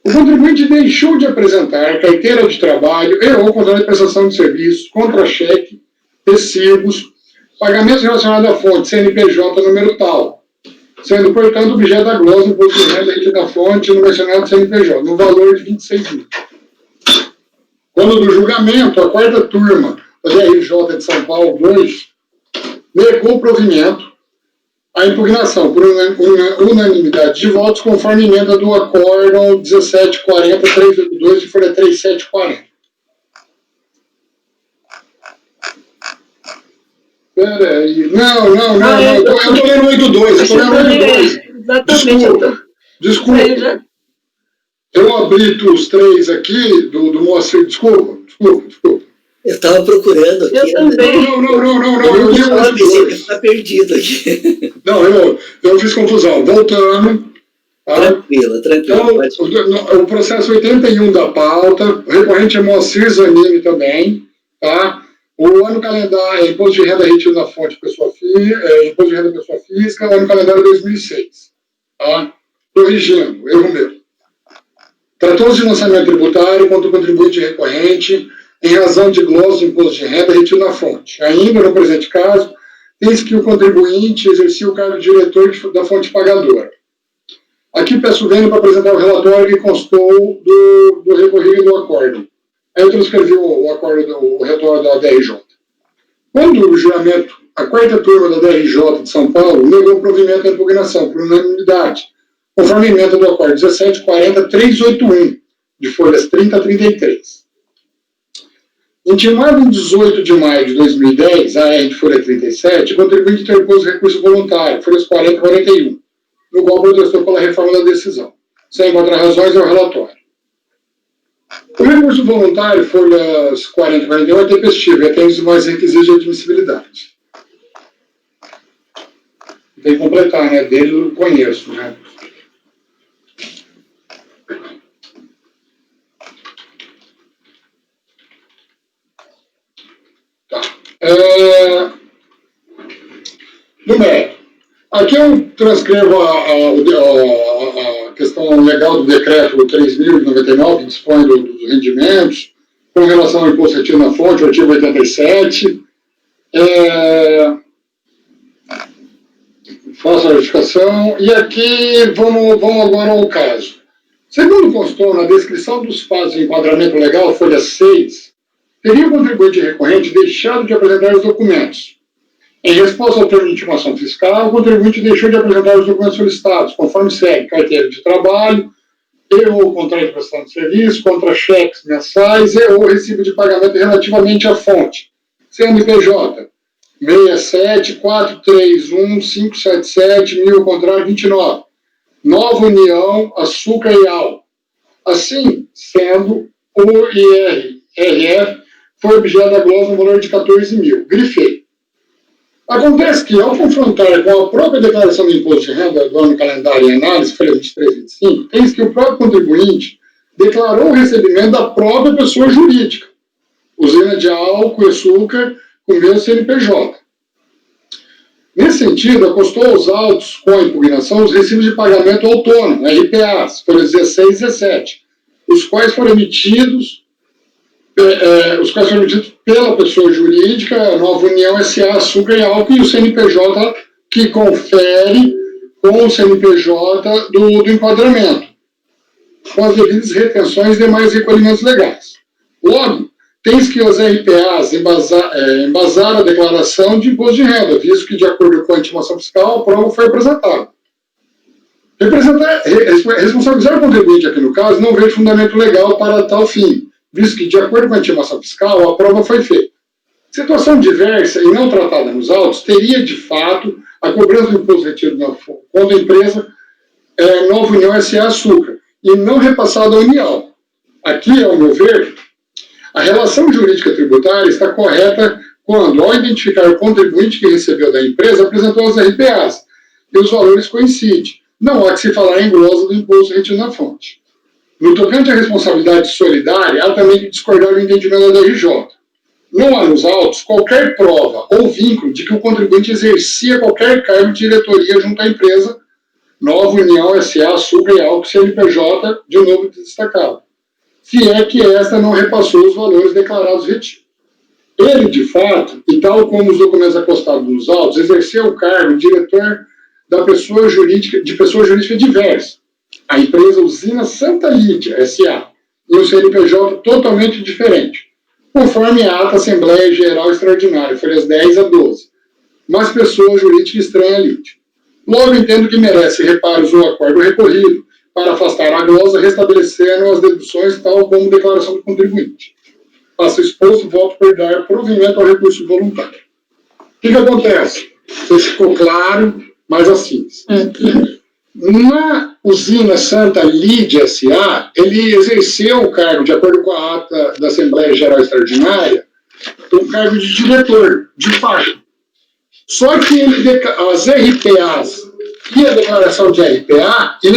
o contribuinte deixou de apresentar carteira de trabalho e ou contrato de prestação de serviços, contra-cheque, recibos, pagamentos relacionados à fonte, CNPJ, número tal, sendo, portanto, objeto da glosa do imposto de renda retido na fonte no mencionado CNPJ, no valor de 26 mil. Quando do julgamento, a quarta turma da DRJ de São Paulo 2 negou provimento à impugnação por unanimidade de votos, conforme emenda do acórdão 1740-382 e folha 3740. Peraí. Não. Eu estou lendo 82. Exatamente. Desculpa. Eu abri os três aqui do Moacir. Desculpa. Eu estava procurando aqui. Eu também. Não. Eu estava perdido aqui. Não, eu fiz confusão. Voltando. Tá? Tranquilo. Então, o processo 81 da pauta, o recorrente é Moacir Zanini também, tá? O ano calendário é imposto de renda retido na fonte pessoa física, imposto de renda pessoa física, ano calendário 2006, tá? Corrigindo, erro meu. Tratou-se de lançamento tributário contra o contribuinte recorrente em razão de glosa do imposto de renda retido na fonte. Ainda, no presente caso, eis que o contribuinte exercia o cargo de diretor da fonte pagadora. Aqui peço vênia para apresentar o relatório que constou do recorrido do acórdão. Aí eu transcrevi o relatório da DRJ. Quando o juramento, a quarta turma da DRJ de São Paulo negou provimento à impugnação por unanimidade, conforme a emenda do acórdão 1740-381, de folhas 30 a 33. Intimado em 18 de maio de 2010, a AR de folha 37, o contribuinte interpôs recurso voluntário, folhas 40 e 41, no qual protestou pela reforma da decisão. Sem encontrar razões, é o relatório. O recurso voluntário, folhas 40 e 41, é tempestivo e atende os mais requisitos de admissibilidade. Tem que completar, né? Dele eu conheço, né? Tá. No mérito. Aqui eu transcrevo a questão legal do decreto 3.099, que dispõe dos rendimentos, com relação ao imposto retido na fonte, o artigo 87. Faço a verificação. E aqui vamos agora ao caso. Segundo constou na descrição dos fatos de enquadramento legal, folha 6, teria o contribuinte recorrente deixado de apresentar os documentos. Em resposta ao termo de intimação fiscal, o contribuinte deixou de apresentar os documentos solicitados, conforme segue: carteira de trabalho, ou contrato de prestação de serviço, contra-cheques mensais, ou recibo de pagamento relativamente à fonte. CNPJ 67431577 contrato 29. Nova União, Açúcar e Al. Assim, sendo o IRF foi objeto da glosa no valor de 14 mil. Grifei. Acontece que, ao confrontar com a própria declaração de imposto de renda do ano calendário em análise, folha 23 e 25, eis que o próprio contribuinte declarou o recebimento da própria pessoa jurídica, usina de álcool e açúcar, com o mesmo CNPJ. Nesse sentido, acostou aos autos com a impugnação os recibos de pagamento autônomo, RPAs, folhas 16 e 17, os quais foram emitidos pela pessoa jurídica, a Nova União SA, Açúcar e Álcool, e o CNPJ que confere com o CNPJ do enquadramento, com as devidas retenções e demais recolhimentos legais. Logo, tens que as RPAs embasar a declaração de imposto de renda, visto que, de acordo com a intimação fiscal, a prova foi apresentada. Responsabilizar o contribuinte aqui no caso não vejo fundamento legal para tal fim, visto que, de acordo com a intimação fiscal, a prova foi feita. Situação diversa e não tratada nos autos teria, de fato, a cobrança do imposto retido na conta da empresa Nova União S.A. Açúcar, e não repassada à União. Aqui, ao meu ver, a relação jurídica tributária está correta quando, ao identificar o contribuinte que recebeu da empresa, apresentou as RPAs e os valores coincidem. Não há que se falar em glosa do imposto retido na fonte. No tocante à responsabilidade solidária, há também que discordar do entendimento da DRJ. Não há nos autos qualquer prova ou vínculo de que o contribuinte exercia qualquer cargo de diretoria junto à empresa Nova União S.A. Açúcar e Álcool CNPJ, de novo destacado, se é que esta não repassou os valores declarados retidos. Ele, de fato, e tal como os documentos acostados nos autos, exerceu o cargo de diretor de pessoa jurídica diversa, a empresa Usina Santa Lídia S.A., e um CNPJ totalmente diferente, conforme a ata Assembleia Geral Extraordinária, folhas 10 a 12, mas pessoa jurídica estranha a Lídia. Logo, entendo que merece reparos ou acordo recorrido para afastar a glosa, restabelecendo as deduções, tal como declaração do contribuinte. Faço exposto, voto por dar provimento ao recurso voluntário. O que acontece? Isso ficou claro, mas assim. Na Usina Santa Lídia S.A., ele exerceu o cargo, de acordo com a ata da Assembleia Geral Extraordinária, o cargo de diretor, de fato. Só que as RPAs e a declaração de RPA, e a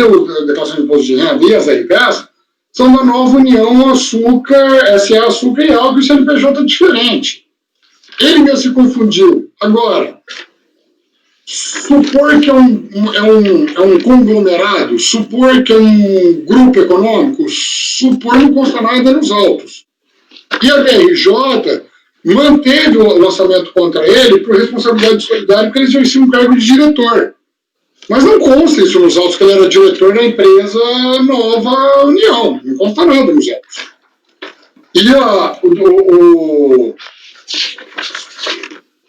declaração de imposto de renda e as RPAs, são da Nova União Açúcar, S.A. Açúcar e Álcool e CNPJ diferente. Ele mesmo se confundiu. Agora, supor que é um conglomerado, supor que é um grupo econômico, supor não consta nada nos autos. E a DRJ manteve o lançamento contra ele por responsabilidade solidária, porque ele exercia um cargo de diretor. Mas não consta isso nos autos, que ele era diretor da empresa Nova União. Não consta nada nos autos. E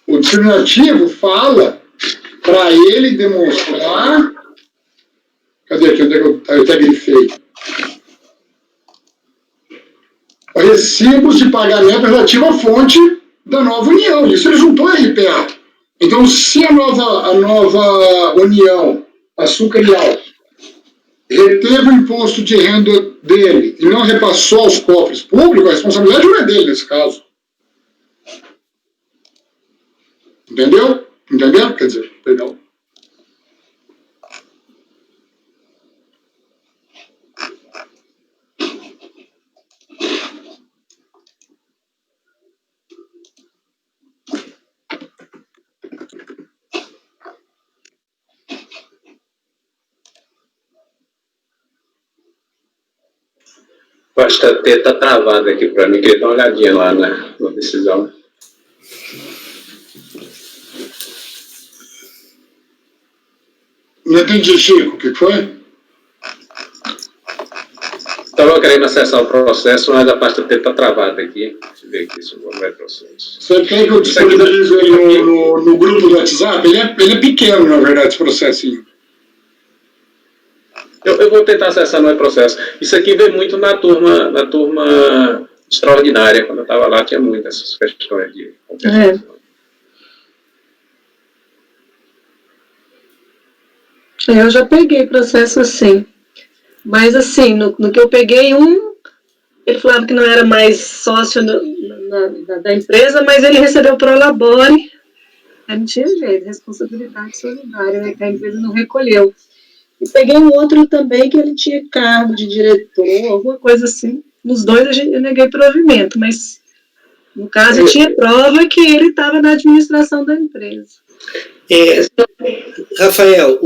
o discriminativo fala para ele demonstrar... Cadê aqui? Onde é que eu até grifei? Recibos de pagamento relativo à fonte da Nova União. Isso ele juntou a RPA. Então, se a nova União, Açúcar e Álcool, reteve o imposto de renda dele e não repassou aos cofres públicos, a responsabilidade não é dele nesse caso. Entendeu? Entendeu? Quer dizer, perdão. Basta ter, tá travado aqui para mim, queria dar uma olhadinha lá na decisão. Não entendi, Chico, o que foi? Estava querendo acessar o processo, mas a pasta T está travada aqui. Deixa eu ver aqui se não vai processo. Você quer que eu disponibilize ele no grupo do WhatsApp? Ele é pequeno, na verdade, esse processinho. Eu vou tentar acessar no processo. Isso aqui veio muito na turma extraordinária. Quando eu estava lá, tinha muitas essas questões de compensação. Eu já peguei processo assim. Mas assim, no que eu peguei, ele falava que não era mais sócio da empresa, mas ele recebeu prolabore. Aí não tinha jeito, responsabilidade solidária, né, que a empresa não recolheu. E peguei um outro também que ele tinha cargo de diretor, alguma coisa assim. Nos dois eu neguei provimento, mas no caso eu tinha prova que ele estava na administração da empresa. Rafael,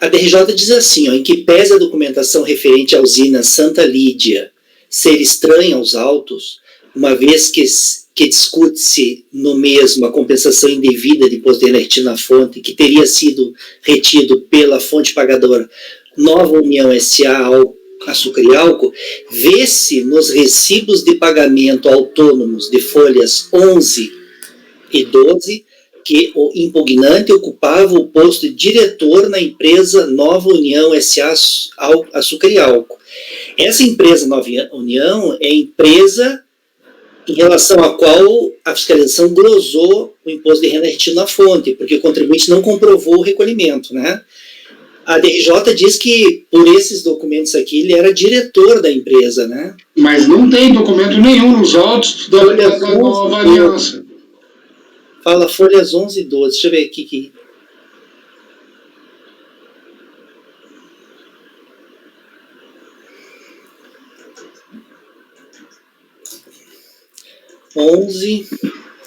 a DRJ diz assim, em que pese a documentação referente à usina Santa Lídia ser estranha aos autos, uma vez que discute-se no mesmo a compensação indevida de imposto de renda retido na fonte, que teria sido retido pela fonte pagadora Nova União S.A. Açúcar e Álcool, vê-se nos recibos de pagamento autônomos de folhas 11 e 12 que o impugnante ocupava o posto de diretor na empresa Nova União S.A. Açúcar e Álcool. Essa empresa Nova União é a empresa em relação à qual a fiscalização glosou o imposto de renda retido na fonte, porque o contribuinte não comprovou o recolhimento, né? A DRJ diz que, por esses documentos aqui, ele era diretor da empresa, né? Mas não tem documento nenhum nos autos da Nova Aliança. Fala folhas 11 e 12. Deixa eu ver aqui.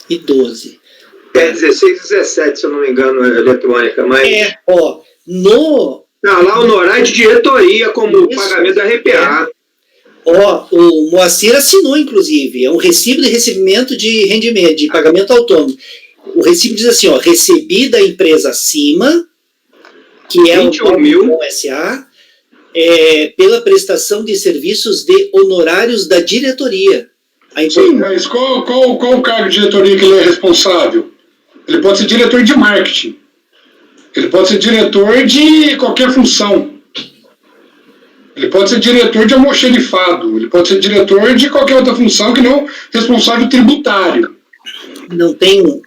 e 12. É 16 e 17, se eu não me engano, eletrônica, mas... Tá lá honorário de diretoria como pagamento da RPA. O Moacir assinou, inclusive, é um recibo de recebimento de rendimento, de pagamento autônomo. O recibo diz assim, recebi da empresa acima, que é o SA, pela prestação de serviços de honorários da diretoria. Sim, mas qual o cargo de diretoria que ele é responsável? Ele pode ser diretor de marketing. Ele pode ser diretor de qualquer função. Ele pode ser diretor de almoxerifado. Ele pode ser diretor de qualquer outra função que não responsável tributário. Não tem?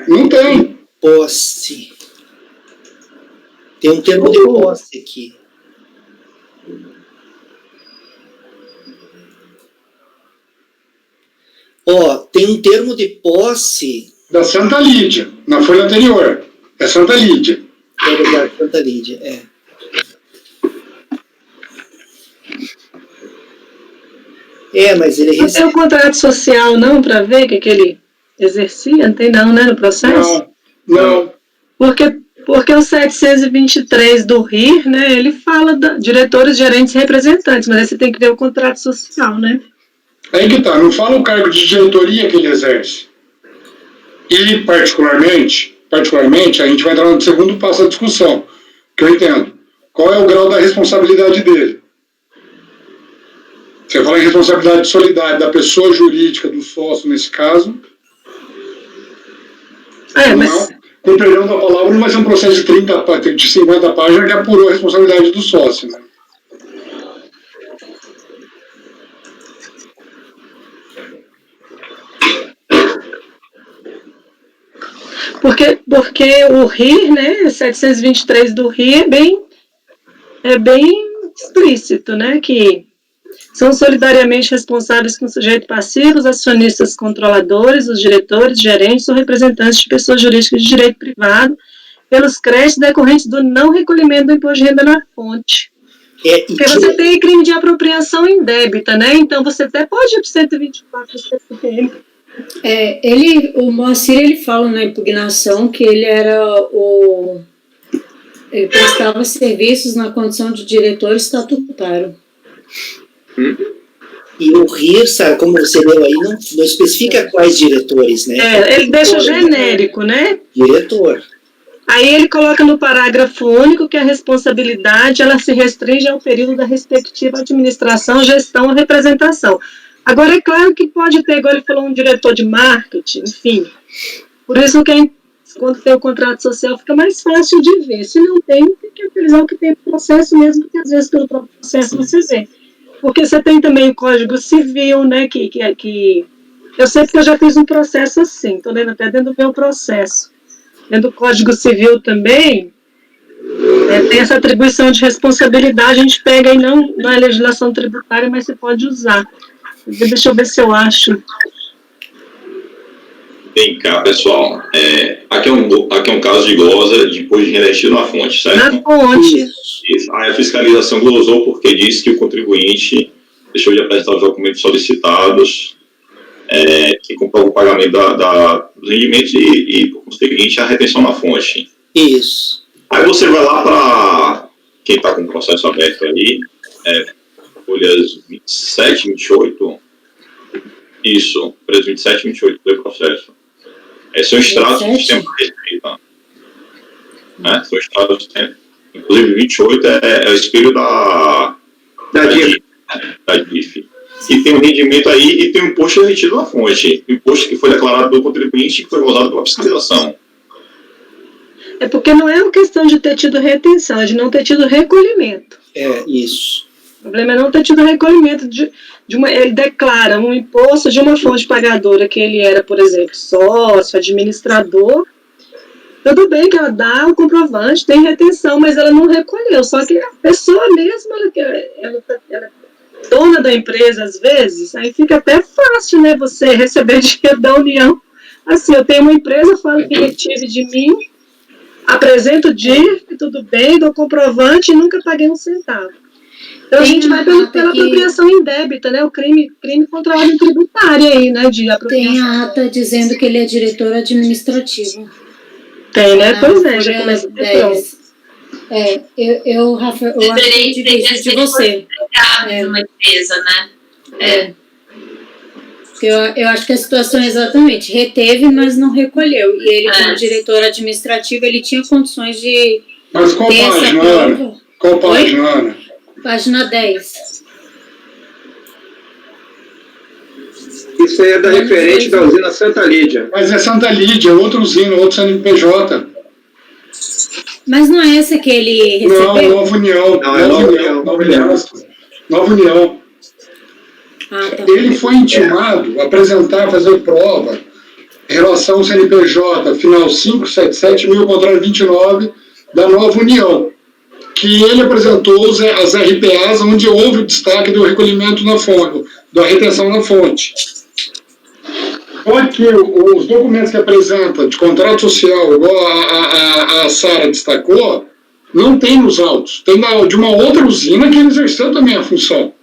Não tem. Posse. Tem um termo de posse aqui. Tem um termo de posse... Da Santa Lídia, na folha anterior. É Santa Lídia. Santa Lídia, mas ele... Não tem um contrato social, não, para ver o que ele exercia? Não tem não, né, no processo? Não. Porque o 723 do RIR, né, ele fala de diretores, gerentes e representantes, mas aí você tem que ver o contrato social, né? Aí que tá, não fala o cargo de diretoria que ele exerce. E, particularmente, a gente vai entrar no segundo passo da discussão, que eu entendo. Qual é o grau da responsabilidade dele? Você fala em responsabilidade solidária da pessoa jurídica, do sócio, nesse caso. Mas... Com o perdão da palavra, não vai ser um processo de 50 páginas que apurou a responsabilidade do sócio, né? Porque o RIR, né, 723 do RIR é bem explícito, né, que são solidariamente responsáveis com o sujeito passivo, os acionistas controladores, os diretores, gerentes ou representantes de pessoas jurídicas de direito privado pelos créditos decorrentes do não recolhimento do imposto de renda na fonte. Porque você tem crime de apropriação indébita, né, então você até pode ir para 124 do CPM. O Moacir, ele fala na impugnação que ele prestava serviços na condição de diretor estatutário. E o RIR, sabe, como você leu aí, não especifica quais diretores, né? Ele deixa genérico, né? Diretor. Aí ele coloca no parágrafo único que a responsabilidade ela se restringe ao período da respectiva administração, gestão ou representação. Agora, é claro que pode ter, igual ele falou, um diretor de marketing, enfim. Por isso, quando tem o contrato social, fica mais fácil de ver. Se não tem que utilizar o que tem no processo mesmo, porque às vezes pelo próprio processo você vê. Porque você tem também o Código Civil, né, que eu sei porque eu já fiz um processo assim, estou lendo até dentro do meu processo. Dentro do Código Civil também, tem essa atribuição de responsabilidade, a gente pega aí não é legislação tributária, mas você pode usar. Deixa eu ver se eu acho. Vem cá, pessoal. Aqui é um caso de glosa de imposto de renda retido na fonte, certo? Na fonte. Isso. Aí a fiscalização glosou porque disse que o contribuinte deixou de apresentar os documentos solicitados, que comprova o pagamento dos rendimentos e, por conseguinte, a retenção na fonte. Isso. Aí você vai lá para quem está com o processo aberto aí, folhas 27, 28, isso, folhas 27 e 28 do processo. São extratos do sistema da Receita. São extratos do sistema. Inclusive, 28 é o espelho da da DIF. E tem um rendimento aí e tem um imposto retido na fonte. O imposto que foi declarado pelo contribuinte e que foi usado pela fiscalização. É porque não é uma questão de ter tido retenção, é de não ter tido recolhimento. É, isso. O problema é não ter tido recolhimento ele declara um imposto de uma fonte pagadora que ele era, por exemplo, sócio, administrador. Tudo bem que ela dá o comprovante, tem retenção, mas ela não recolheu. Só que a pessoa mesma, ela é dona da empresa, às vezes, aí fica até fácil, né, você receber dinheiro da União. Assim, eu tenho uma empresa, falo que retive de mim, apresento o DIF, tudo bem, dou comprovante e nunca paguei um centavo. Então, a gente vai pela apropriação indébita, né? O crime contra a ordem tributária aí, né? De apropriação. Tem a ata dizendo que ele é diretor administrativo. Tem, né? Pois é, já começa a ter pronto. Rafa, eu acho que divido de você. Uma empresa, né? Eu acho que a situação é exatamente, reteve, mas não recolheu. E ele, como diretor administrativo, ele tinha condições de Mas qual ter essa página, prova. Ana? Qual página, Ana? Página 10. Isso aí é da referente da usina Santa Lídia. Mas é Santa Lídia, outra usina, outro CNPJ. Mas não é essa que ele recebeu? Não, Nova União. Não, é Nova União. Nova União. Ah, tá. Ele foi intimado a apresentar, fazer prova, relação CNPJ, final 577.029 da Nova União, que ele apresentou as RPAs onde houve o destaque do recolhimento na fonte, da retenção na fonte. Só que os documentos que apresenta de contrato social, igual a Sara destacou, não tem nos autos. Tem de uma outra usina que ele exerceu também a função.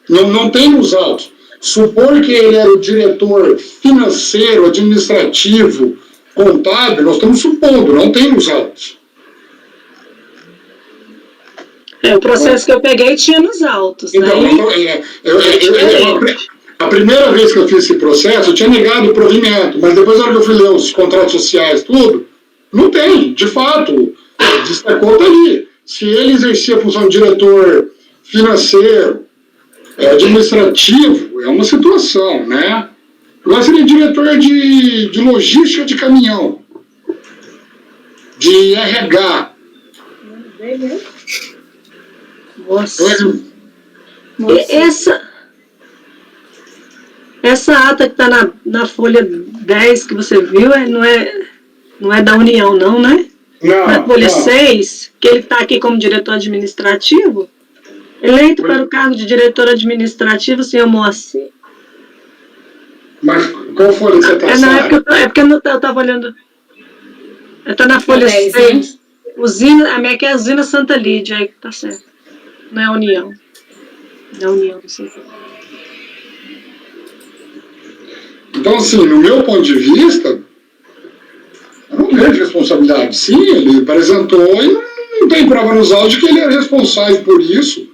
Não tem nos autos. Supor que ele era o diretor financeiro, administrativo, contábil, nós estamos supondo, não tem nos autos. O processo que eu peguei tinha nos autos. Então, né? A primeira vez que eu fiz esse processo, eu tinha negado o provimento, mas depois, na hora que eu fui ler os contratos sociais, tudo, não tem, de fato, destacou tá ali. Se ele exercia a função de diretor financeiro, administrativo, é uma situação, né? Agora, se ele é diretor de logística de caminhão, de RH. Nossa. Essa ata que está na folha 10 que você viu, não é da União, não, né? Não. Na folha 6, que ele está aqui como diretor administrativo, eleito para o cargo de diretor administrativo, o senhor Moacir. Mas qual folha você está? É porque eu estava olhando. Está na folha 6. A minha aqui é a usina Santa Lídia, aí tá certo. Não é a União. Não é a União, não sei. Então, assim, no meu ponto de vista, eu não vejo responsabilidade. Sim, ele apresentou e não tem prova nos autos de que ele é responsável por isso.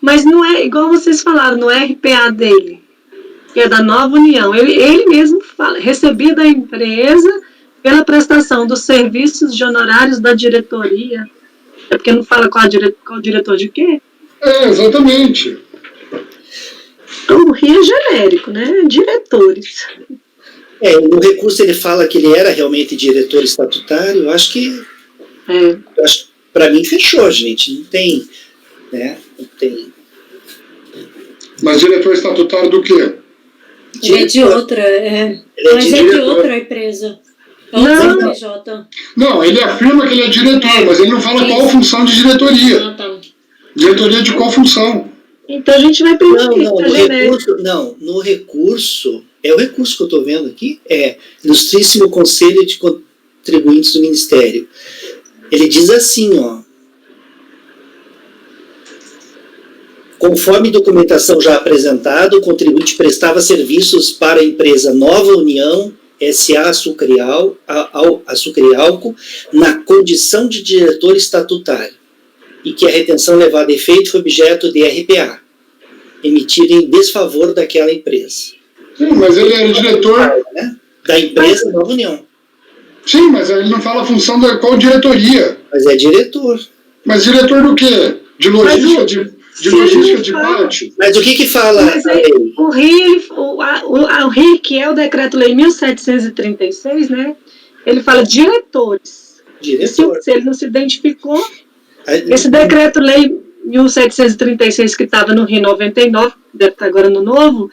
Mas não é, igual vocês falaram, no RPA dele, que é da Nova União, ele mesmo fala, recebia da empresa pela prestação dos serviços de honorários da diretoria. É porque não fala qual diretor de quê? Exatamente. Então, o RI é genérico, né? Diretores. No recurso ele fala que ele era realmente diretor estatutário. Eu acho que para mim fechou, gente. Não tem, né? Não tem. Mas diretor estatutário do quê? Ele é de outra, mas é de outra empresa. Não, ele afirma que ele é diretor, mas ele não fala qual função de diretoria. Ah, tá. Diretoria de qual função? Então a gente vai pensar. No recurso, é o recurso que eu estou vendo aqui, Ilustríssimo Conselho de Contribuintes do Ministério. Ele diz assim, ó. Conforme documentação já apresentada, o contribuinte prestava serviços para a empresa Nova União S.A. Açúcar e Álcool na condição de diretor estatutário e que a retenção levada a efeito foi objeto de RPA, emitida em desfavor daquela empresa. Sim, mas ele era diretor... Né? Da empresa Nova União. Sim, mas ele não fala a função da qual diretoria. Mas é diretor. Mas diretor do quê? De logística, de logística de parte? Mas o que fala Mas a lei? o RI, que é o Decreto-Lei 1736, né? Ele fala diretores. Diretor. Se ele não se identificou, esse Decreto-Lei 1736, que estava no RI 99, deve estar agora no novo,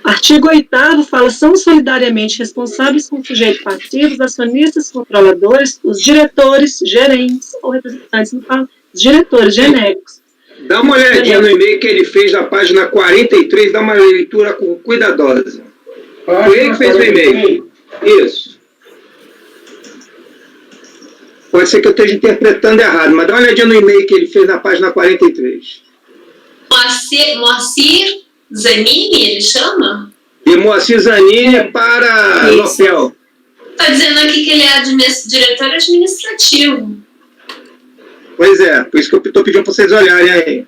artigo 8º fala: são solidariamente responsáveis com sujeitos passivos, acionistas, controladores, os diretores, gerentes ou representantes, não fala, os diretores genéricos. Dá uma olhadinha no e-mail que ele fez na página 43, dá uma leitura cuidadosa. Foi ele que fez o e-mail. Isso. Pode ser que eu esteja interpretando errado, mas dá uma olhadinha no e-mail que ele fez na página 43. Moacir Zanini, ele chama? E Moacir Zanini para Lopel. Está dizendo aqui que ele é diretor administrativo. Pois é, por isso que eu estou pedindo para vocês olharem aí.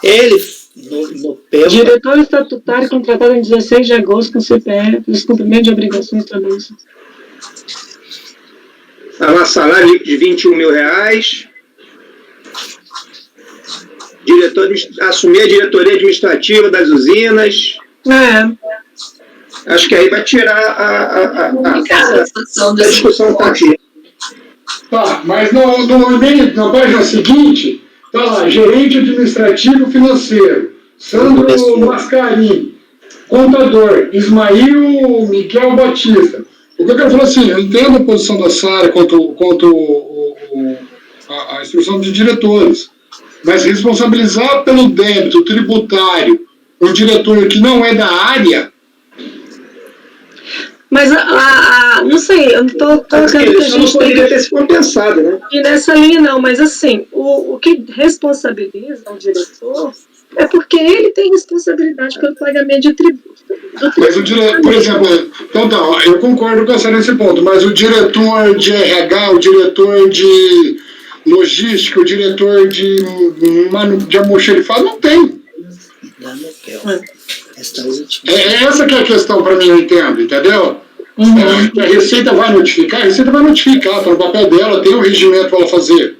Ele, no PEL... Diretor estatutário contratado em 16 de agosto com CPF, descumprimento de obrigações trabalhistas. Salário líquido de R$21 mil. Assumir a diretoria administrativa das usinas. Acho que aí vai tirar a discussão tá aqui. Tá, mas na página seguinte, tá lá, gerente administrativo financeiro, Sandro Mascarim, contador, Ismael Miguel Batista. O que eu quero falar assim, eu entendo a posição da Sara quanto a instrução de diretores, mas responsabilizar pelo débito tributário um diretor que não é da área... Mas, não sei, eu não estou colocando que a gente poderia ter se compensado, né? E nessa linha não, mas assim, o que responsabiliza o diretor é porque ele tem responsabilidade pelo pagamento de tributo. Mas o diretor, por exemplo, então tá, eu concordo com essa nesse ponto, mas o diretor de RH, o diretor de logística, o diretor de almoxerifado não tem. Essa que é a questão para mim, eu entendo, entendeu? A Receita vai notificar, está no papel dela, tem o regimento para ela fazer.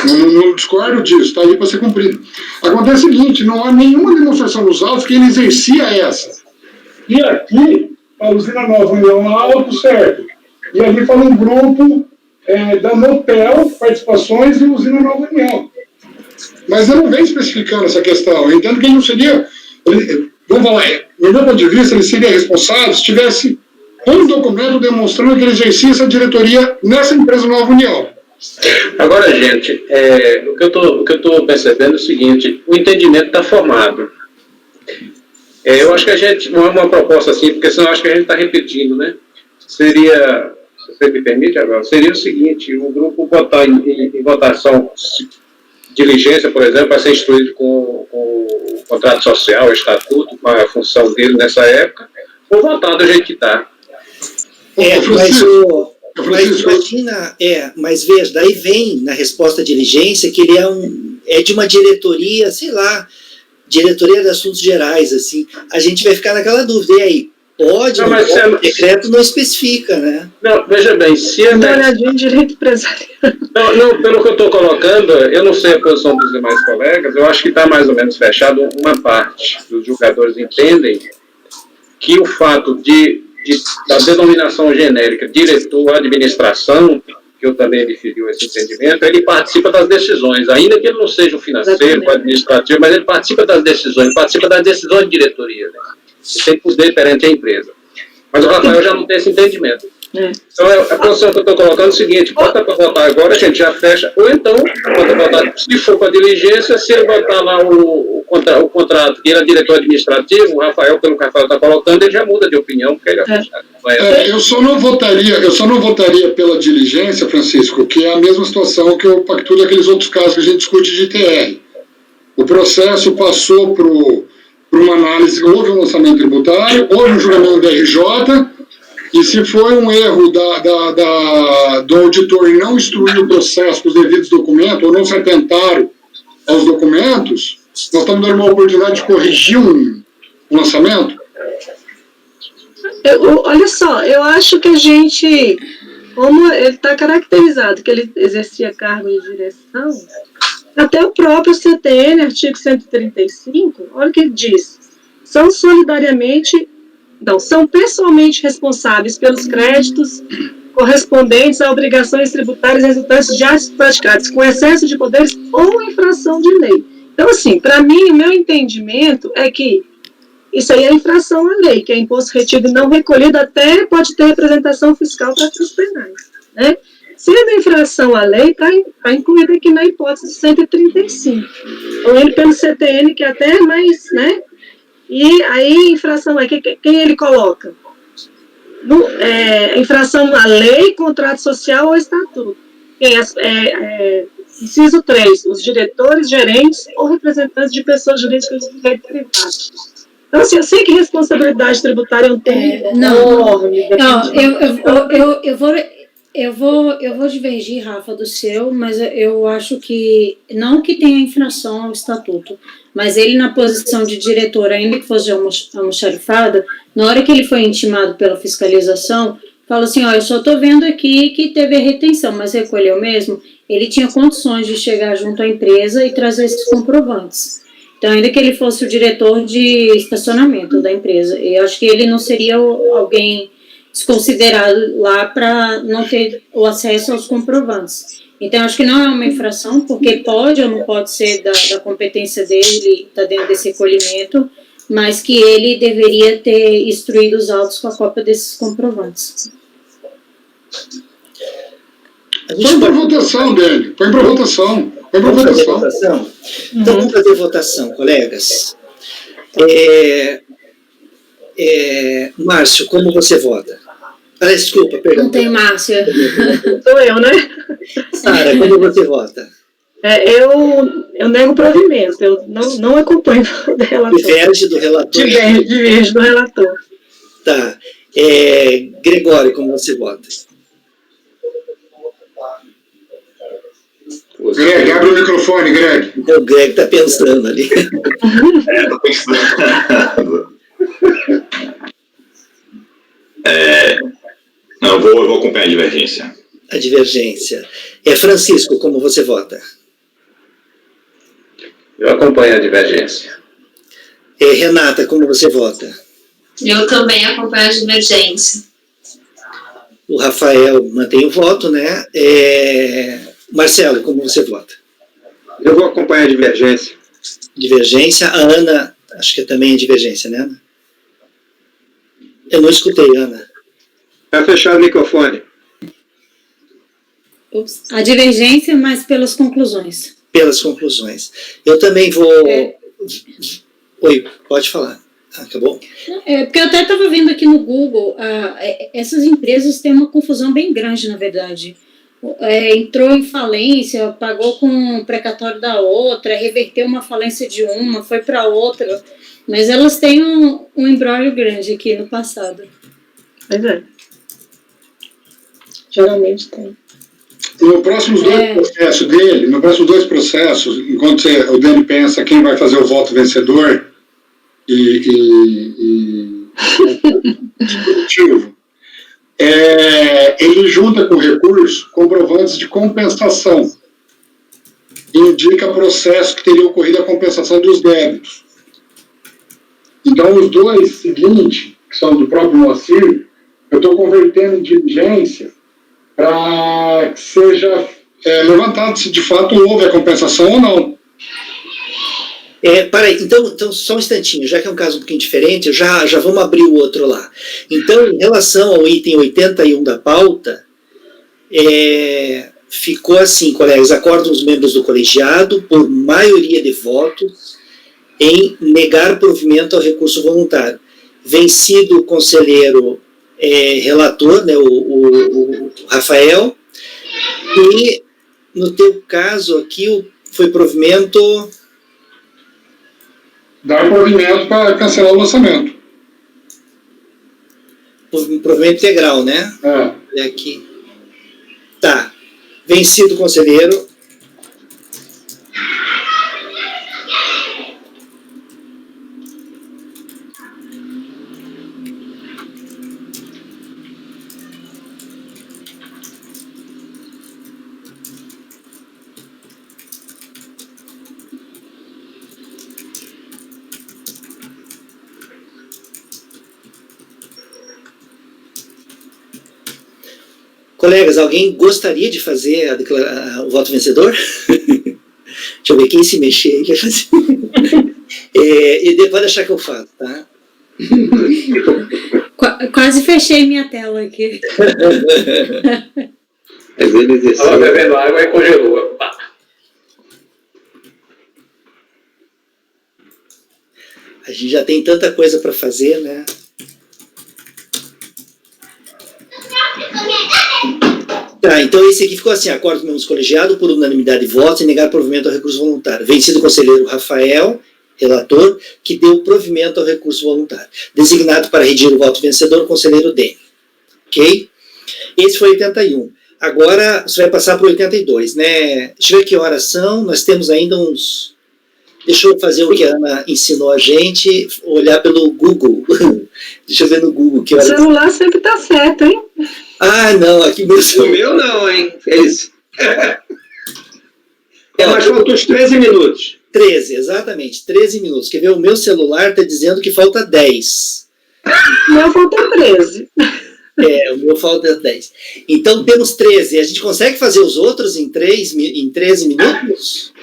Não discordo disso, está aí para ser cumprido. Acontece o seguinte, não há nenhuma demonstração nos autos que ele exercia essa. E aqui, a usina Nova União Alto, certo? E ali fala um grupo da Nopel, participações e usina Nova União. Mas eu não venho especificando essa questão. Eu entendo que ele não seria... Vamos falar, no meu ponto de vista, ele seria responsável se tivesse um documento demonstrando que ele exercia essa diretoria nessa empresa Nova União. Agora, gente, o que eu estou percebendo é o seguinte, o entendimento está formado. Eu acho que a gente, não é uma proposta assim, porque senão eu acho que a gente está repetindo, né? Seria, se você me permite agora, seria o seguinte, o grupo botar em votação diligência, por exemplo, para ser instruído com o contrato social, o estatuto, com a função dele nessa época, ou votar do jeito que está. Mas imagina, mas veja, daí vem na resposta à diligência que ele é de uma diretoria, sei lá, diretoria de assuntos gerais, assim. A gente vai ficar naquela dúvida, e aí? Pode, não, mas o decreto não especifica, né? Não, veja bem, se é... olhadinha em direito empresarial. Não, pelo que eu estou colocando, eu não sei a posição dos demais colegas, eu acho que está mais ou menos fechado. Uma parte dos julgadores entendem que o fato da denominação genérica diretor, administração, que eu também referiu esse entendimento, ele participa das decisões, ainda que ele não seja o financeiro, o administrativo, mas ele participa das decisões, de diretoria, né? Ele tem poder perante a empresa. Mas o Rafael já não tem esse entendimento. Então, a posição que eu estou colocando é o seguinte: bota para votar agora, a gente já fecha, ou então, bota para votar, se for para diligência, se ele botar lá o contrato, que ele é diretor administrativo, o Rafael, pelo que o Rafael está colocando, ele já muda de opinião, porque ele já fecha. Eu só não votaria pela diligência, Francisco, que é a mesma situação que eu pactuo daqueles outros casos que a gente discute de TR. O processo passou por uma análise, houve um lançamento tributário, houve um julgamento da RJ, e se foi um erro do auditor em não instruir o processo com os devidos documentos, ou não se atentaram aos documentos, nós estamos dando uma oportunidade de corrigir um lançamento? Olha só, eu acho que a gente, como ele está caracterizado, que ele exercia cargo de direção, até o próprio CTN, artigo 135, olha o que ele diz: são pessoalmente responsáveis pelos créditos correspondentes a obrigações tributárias resultantes de atos praticados com excesso de poderes ou infração de lei. Então, assim, para mim, o meu entendimento é que isso aí é infração à lei, que é imposto retido e não recolhido, até pode ter representação fiscal para fins penais, né? Sendo infração à lei, está incluído aqui na hipótese 135. Ou ele pelo CTN, que é até mais, né? E aí, infração é quem ele coloca? Infração à lei, contrato social ou estatuto. Inciso 3, os diretores, gerentes ou representantes de pessoas jurídicas de direito privado. Então, assim, eu sei que responsabilidade tributária é um tema enorme. Eu vou divergir, Rafa, do seu, mas eu acho que, não que tenha infração ao estatuto, mas ele na posição de diretor, ainda que fosse almoxarifado, na hora que ele foi intimado pela fiscalização, fala assim, eu só estou vendo aqui que teve a retenção, mas recolheu mesmo. Ele tinha condições de chegar junto à empresa e trazer esses comprovantes. Então, ainda que ele fosse o diretor de estacionamento da empresa, eu acho que ele não seria alguém desconsiderado lá para não ter o acesso aos comprovantes. Então, acho que não é uma infração, porque pode ou não pode ser da competência dele, está dentro desse recolhimento, mas que ele deveria ter instruído os autos com a cópia desses comprovantes. Põe para votação dele, põe para votação. Vamos fazer votação? Então, vamos fazer votação, colegas. Márcio, como você vota? Desculpa, perdão. Não tem Márcio. Sou eu, né? Sara, como você vota? Eu nego o provimento, eu não acompanho o relator. Diverge do relator? Diverge do relator. Tá. Gregório, como você vota? Greg, abre o microfone, Greg. O Greg está pensando ali. Tô pensando. Não, eu vou acompanhar a divergência. A divergência. Francisco, como você vota? Eu acompanho a divergência. Renata, como você vota? Eu também acompanho a divergência. O Rafael mantém o voto, né? Marcelo, como você vota? Eu vou acompanhar a divergência. Divergência. A Ana, acho que também é divergência, né, Ana? Eu não escutei, Ana. Vai fechar o microfone. A divergência, mas pelas conclusões. Pelas conclusões. Eu também vou... Oi, pode falar. Acabou? Porque eu até estava vendo aqui no Google, essas empresas têm uma confusão bem grande, na verdade. Entrou em falência, pagou com um precatório da outra, reverteu uma falência de uma, foi para outra, mas elas têm um imbróglio grande aqui no passado. Pois é. Geralmente tem. No próximos dois processos, enquanto o Dani pensa quem vai fazer o voto vencedor ele junta com recurso comprovantes de compensação. Indica processo que teria ocorrido a compensação dos débitos. Então, os dois seguintes, que são do próprio Moacir, eu estou convertendo em diligência para que seja levantado se de fato houve a compensação ou não. Peraí, então só um instantinho, já que é um caso um pouquinho diferente, já vamos abrir o outro lá. Então, em relação ao item 81 da pauta, ficou assim, colegas, acordam os membros do colegiado, por maioria de votos, em negar provimento ao recurso voluntário. Vencido o conselheiro relator, né, o Rafael, e no teu caso aqui foi provimento... Dar provimento para cancelar o lançamento. Provimento integral, né? Olha aqui. Tá. Vencido o conselheiro. Colegas, alguém gostaria de fazer o voto vencedor? Deixa eu ver quem se mexer aí quer fazer. E depois deixar que eu faço, tá? Quase fechei minha tela aqui. Mas ele estava bebendo água e congelou. A gente já tem tanta coisa para fazer, né? Tá, então esse aqui ficou assim: acordo com membros colegiados por unanimidade de votos em negar provimento ao recurso voluntário. Vencido o conselheiro Rafael, relator, que deu provimento ao recurso voluntário. Designado para redigir o voto vencedor, o conselheiro Dênio. Ok? Esse foi 81. Agora você vai passar para o 82, né? Deixa eu ver que horas são. Nós temos ainda uns... Deixa eu fazer o que a Ana ensinou a gente, olhar pelo Google. Deixa eu ver no Google que horas... O celular sempre tá certo, hein? Ah, não, aqui meu O meu não, hein? Esse. Mas faltam uns 13 minutos. 13, exatamente, 13 minutos. Quer ver? O meu celular está dizendo que falta 10. O meu falta 13. O meu falta 10. Então temos 13. A gente consegue fazer os outros em 13 minutos?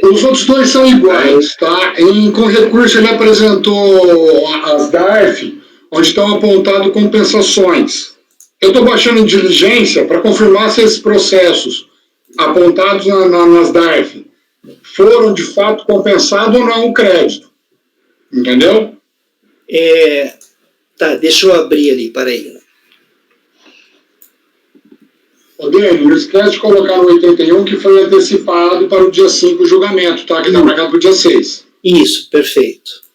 Os outros dois são iguais, tá? Com recurso ele apresentou as DARF, onde estão apontadas compensações. Eu estou baixando em diligência para confirmar se esses processos apontados nas DARF foram de fato compensados ou não o crédito. Entendeu? Tá, deixa eu abrir ali, peraí. Ô, Dênio, não esquece de colocar no 81 que foi antecipado para o dia 5 o julgamento, tá? Que está marcado para o dia 6. Isso, perfeito.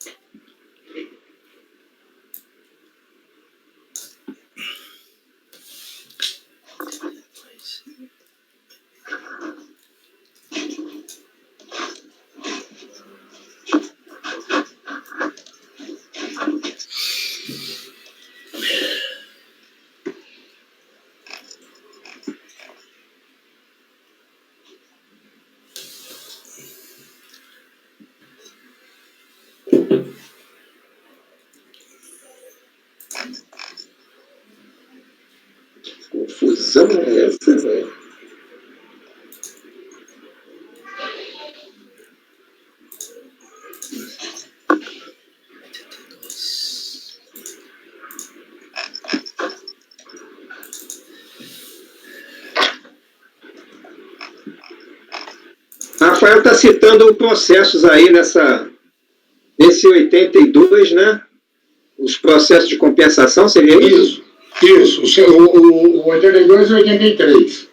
Confusão é essa, velho? Rafael está citando processos aí nesse 82, né? Os processos de compensação, seria isso? Isso. O 82 e o 83.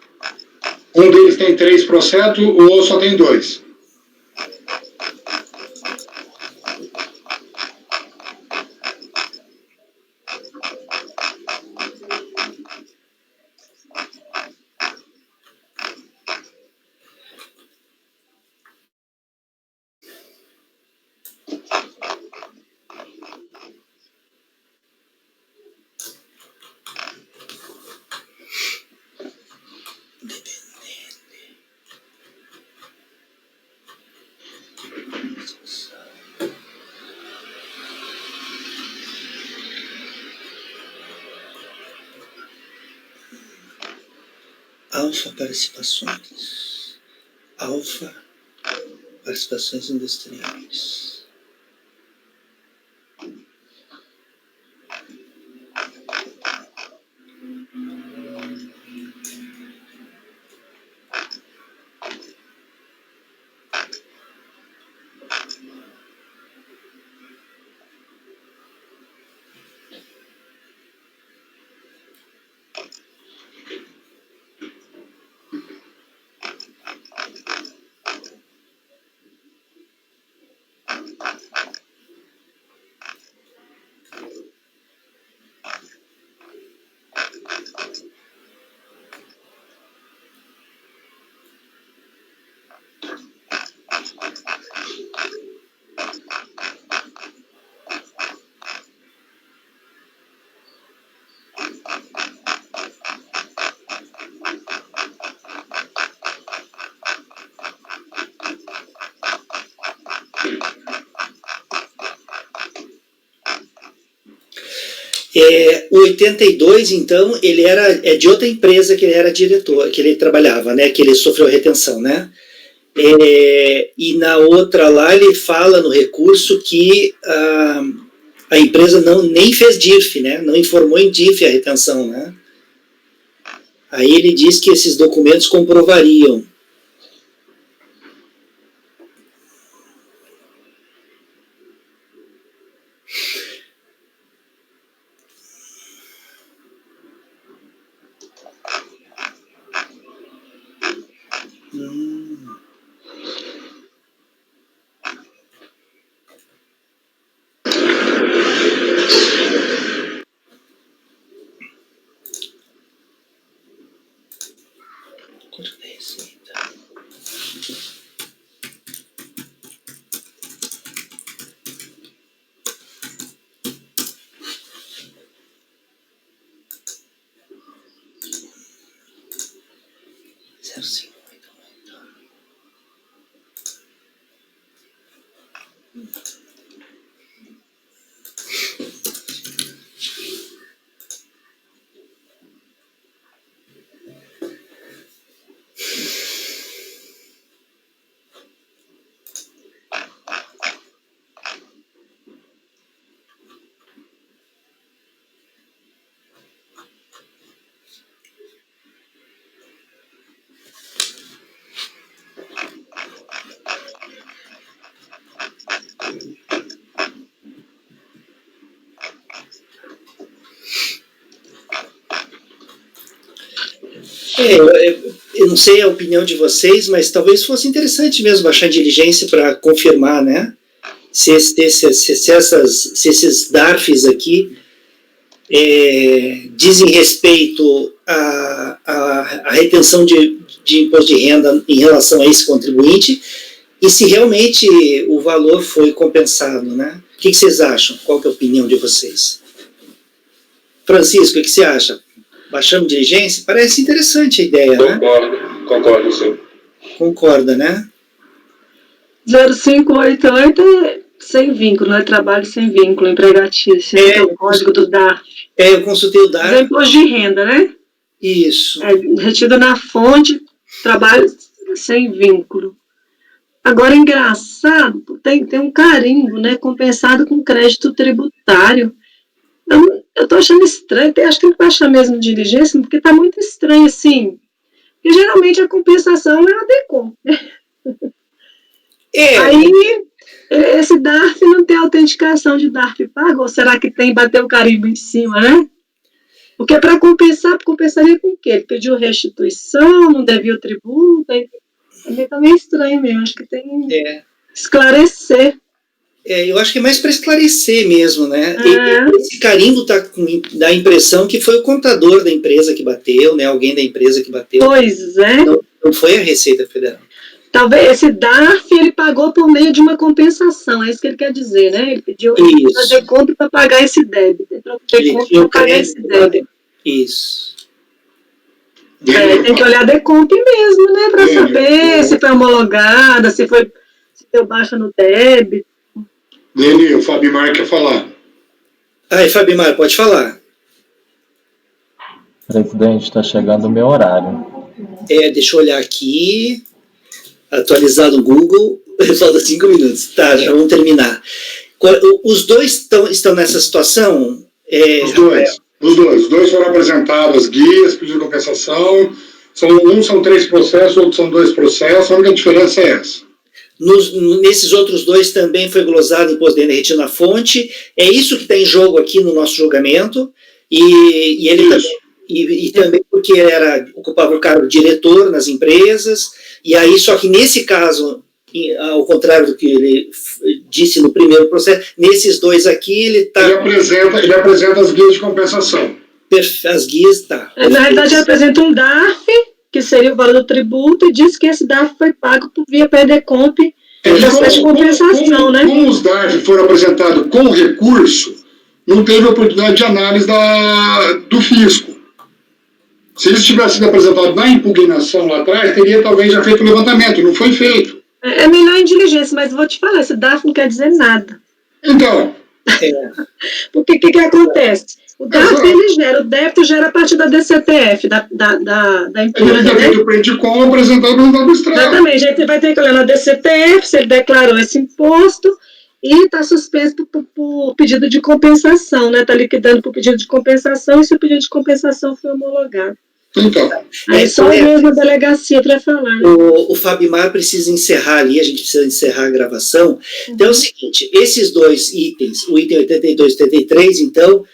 Um deles tem 3 processos, o outro só tem 2. Alfa Participações. Alfa Participações Industriais. O 82, então, ele era de outra empresa que ele era diretor, que ele trabalhava, né? Que ele sofreu retenção, né? E na outra lá ele fala no recurso que a empresa nem fez DIRF, né? Não informou em DIRF a retenção, né? Aí ele diz que esses documentos comprovariam. Eu não sei a opinião de vocês, mas talvez fosse interessante mesmo baixar a diligência para confirmar, né? Se esses DARFs aqui dizem respeito à retenção de imposto de renda em relação a esse contribuinte e se realmente o valor foi compensado, né? O que vocês acham? Qual que é a opinião de vocês? Francisco, o que você acha? Baixamos diligência? Parece interessante a ideia, né? Concordo, sim. Concorda, né? 0588 é sem vínculo, é trabalho sem vínculo, empregatício, é o código do DARF. Eu consultei o DARF. Imposto de renda, né? Isso. Retido na fonte, trabalho sem vínculo. Agora, engraçado, tem um carimbo, né? Compensado com crédito tributário. Eu tô achando estranho, acho que tem que baixar mesmo diligência, porque tá muito estranho, assim. Porque geralmente a compensação é a DECOM, né? Aí, esse DARF não tem autenticação de DARF pago, ou será que tem, bater o carimbo em cima, né? Porque para compensaria com o quê? Ele pediu restituição, não devia o tributo, aí tá meio estranho mesmo, acho que tem que esclarecer. Eu acho que é mais para esclarecer mesmo, né? Esse carimbo dá a impressão que foi o contador da empresa que bateu, né? Alguém da empresa que bateu. Pois é. Não foi a Receita Federal. Talvez esse DARF ele pagou por meio de uma compensação, é isso que ele quer dizer, né? Ele pediu fazer compra para pagar esse débito. Entrou para pagar esse débito. Isso. Tem que olhar a DECOMP mesmo, né? Para saber se foi homologada, se deu baixa no débito. Dele, o Fabimar quer falar. Fabimar, pode falar. Presidente, está chegando o meu horário. Deixa eu olhar aqui. Atualizar no Google. Falta 5 minutos. Tá, já vamos terminar. Os dois estão nessa situação? Os dois foram apresentados, guias, pedido de compensação. São 3 processos, outros são 2 processos. A única diferença é essa. Nesses outros 2 também foi glosado imposto de renda retido na fonte. É isso que está em jogo aqui no nosso julgamento. E ele também porque ocupava o cargo de diretor nas empresas. E aí, só que nesse caso, ao contrário do que ele disse no primeiro processo, nesses 2 aqui ele apresenta as guias de compensação. As guias, tá. Na realidade, ele apresenta um DARF, que seria o valor do tributo, e diz que esse DARF foi pago por via PDComp, processo de compensação, né? Como os DARF foram apresentados com recurso, não teve oportunidade de análise do fisco. Se eles tivessem sido apresentados na impugnação lá atrás, teria talvez já feito o levantamento, não foi feito. É melhor em diligência, mas vou te falar, esse DARF não quer dizer nada. Então. Porque o que acontece? O DARF, ele gera, o débito gera a partir da DCTF, da empresa. Ele tem feito o print com apresentado no resultado do extrato. Exatamente, a gente vai ter que olhar na DCTF, se ele declarou esse imposto, e está suspenso por pedido de compensação, né? Está liquidando por pedido de compensação, e se o pedido de compensação foi homologado. Então. Aí só mesmo a delegacia para falar. Né? O Fabimar precisa encerrar ali, a gente precisa encerrar a gravação. Então é o seguinte, esses dois itens, o item 82 e 83, então,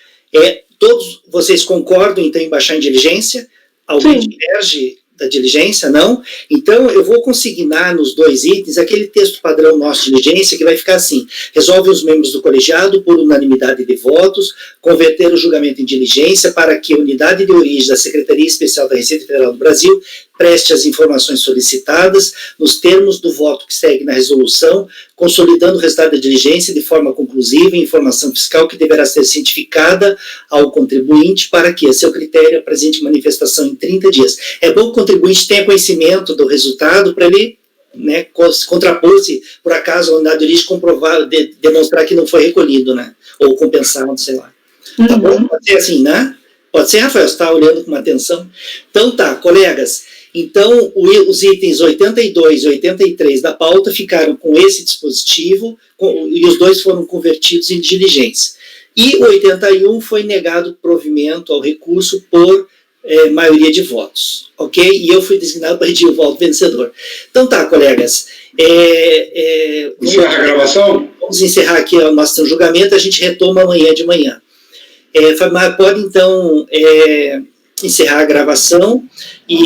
todos vocês concordam então em baixar em diligência? Alguém diverge da diligência? Não? Então eu vou consignar nos dois itens aquele texto padrão nosso de diligência que vai ficar assim: resolve os membros do colegiado por unanimidade de votos converter o julgamento em diligência para que a unidade de origem da Secretaria Especial da Receita Federal do Brasil preste as informações solicitadas nos termos do voto que segue na resolução, consolidando o resultado da diligência de forma conclusiva em informação fiscal que deverá ser cientificada ao contribuinte para que, a seu critério, apresente manifestação em 30 dias. É bom que o contribuinte tenha conhecimento do resultado para ele, né, contrapor se por acaso a unidade de origem comprovar, demonstrar que não foi recolhido, né, ou compensado, sei lá. Tá bom? Pode ser assim, né? Pode ser, Rafael? Você está olhando com uma atenção? Então tá, colegas. Então, os itens 82 e 83 da pauta ficaram com esse dispositivo e os dois foram convertidos em diligência. E o 81 foi negado provimento ao recurso por maioria de votos, ok? E eu fui designado para redigir o voto vencedor. Então tá, colegas. Encerra a gravação? Vamos encerrar aqui o nosso julgamento, a gente retoma amanhã de manhã. Fabimar, pode então encerrar a gravação e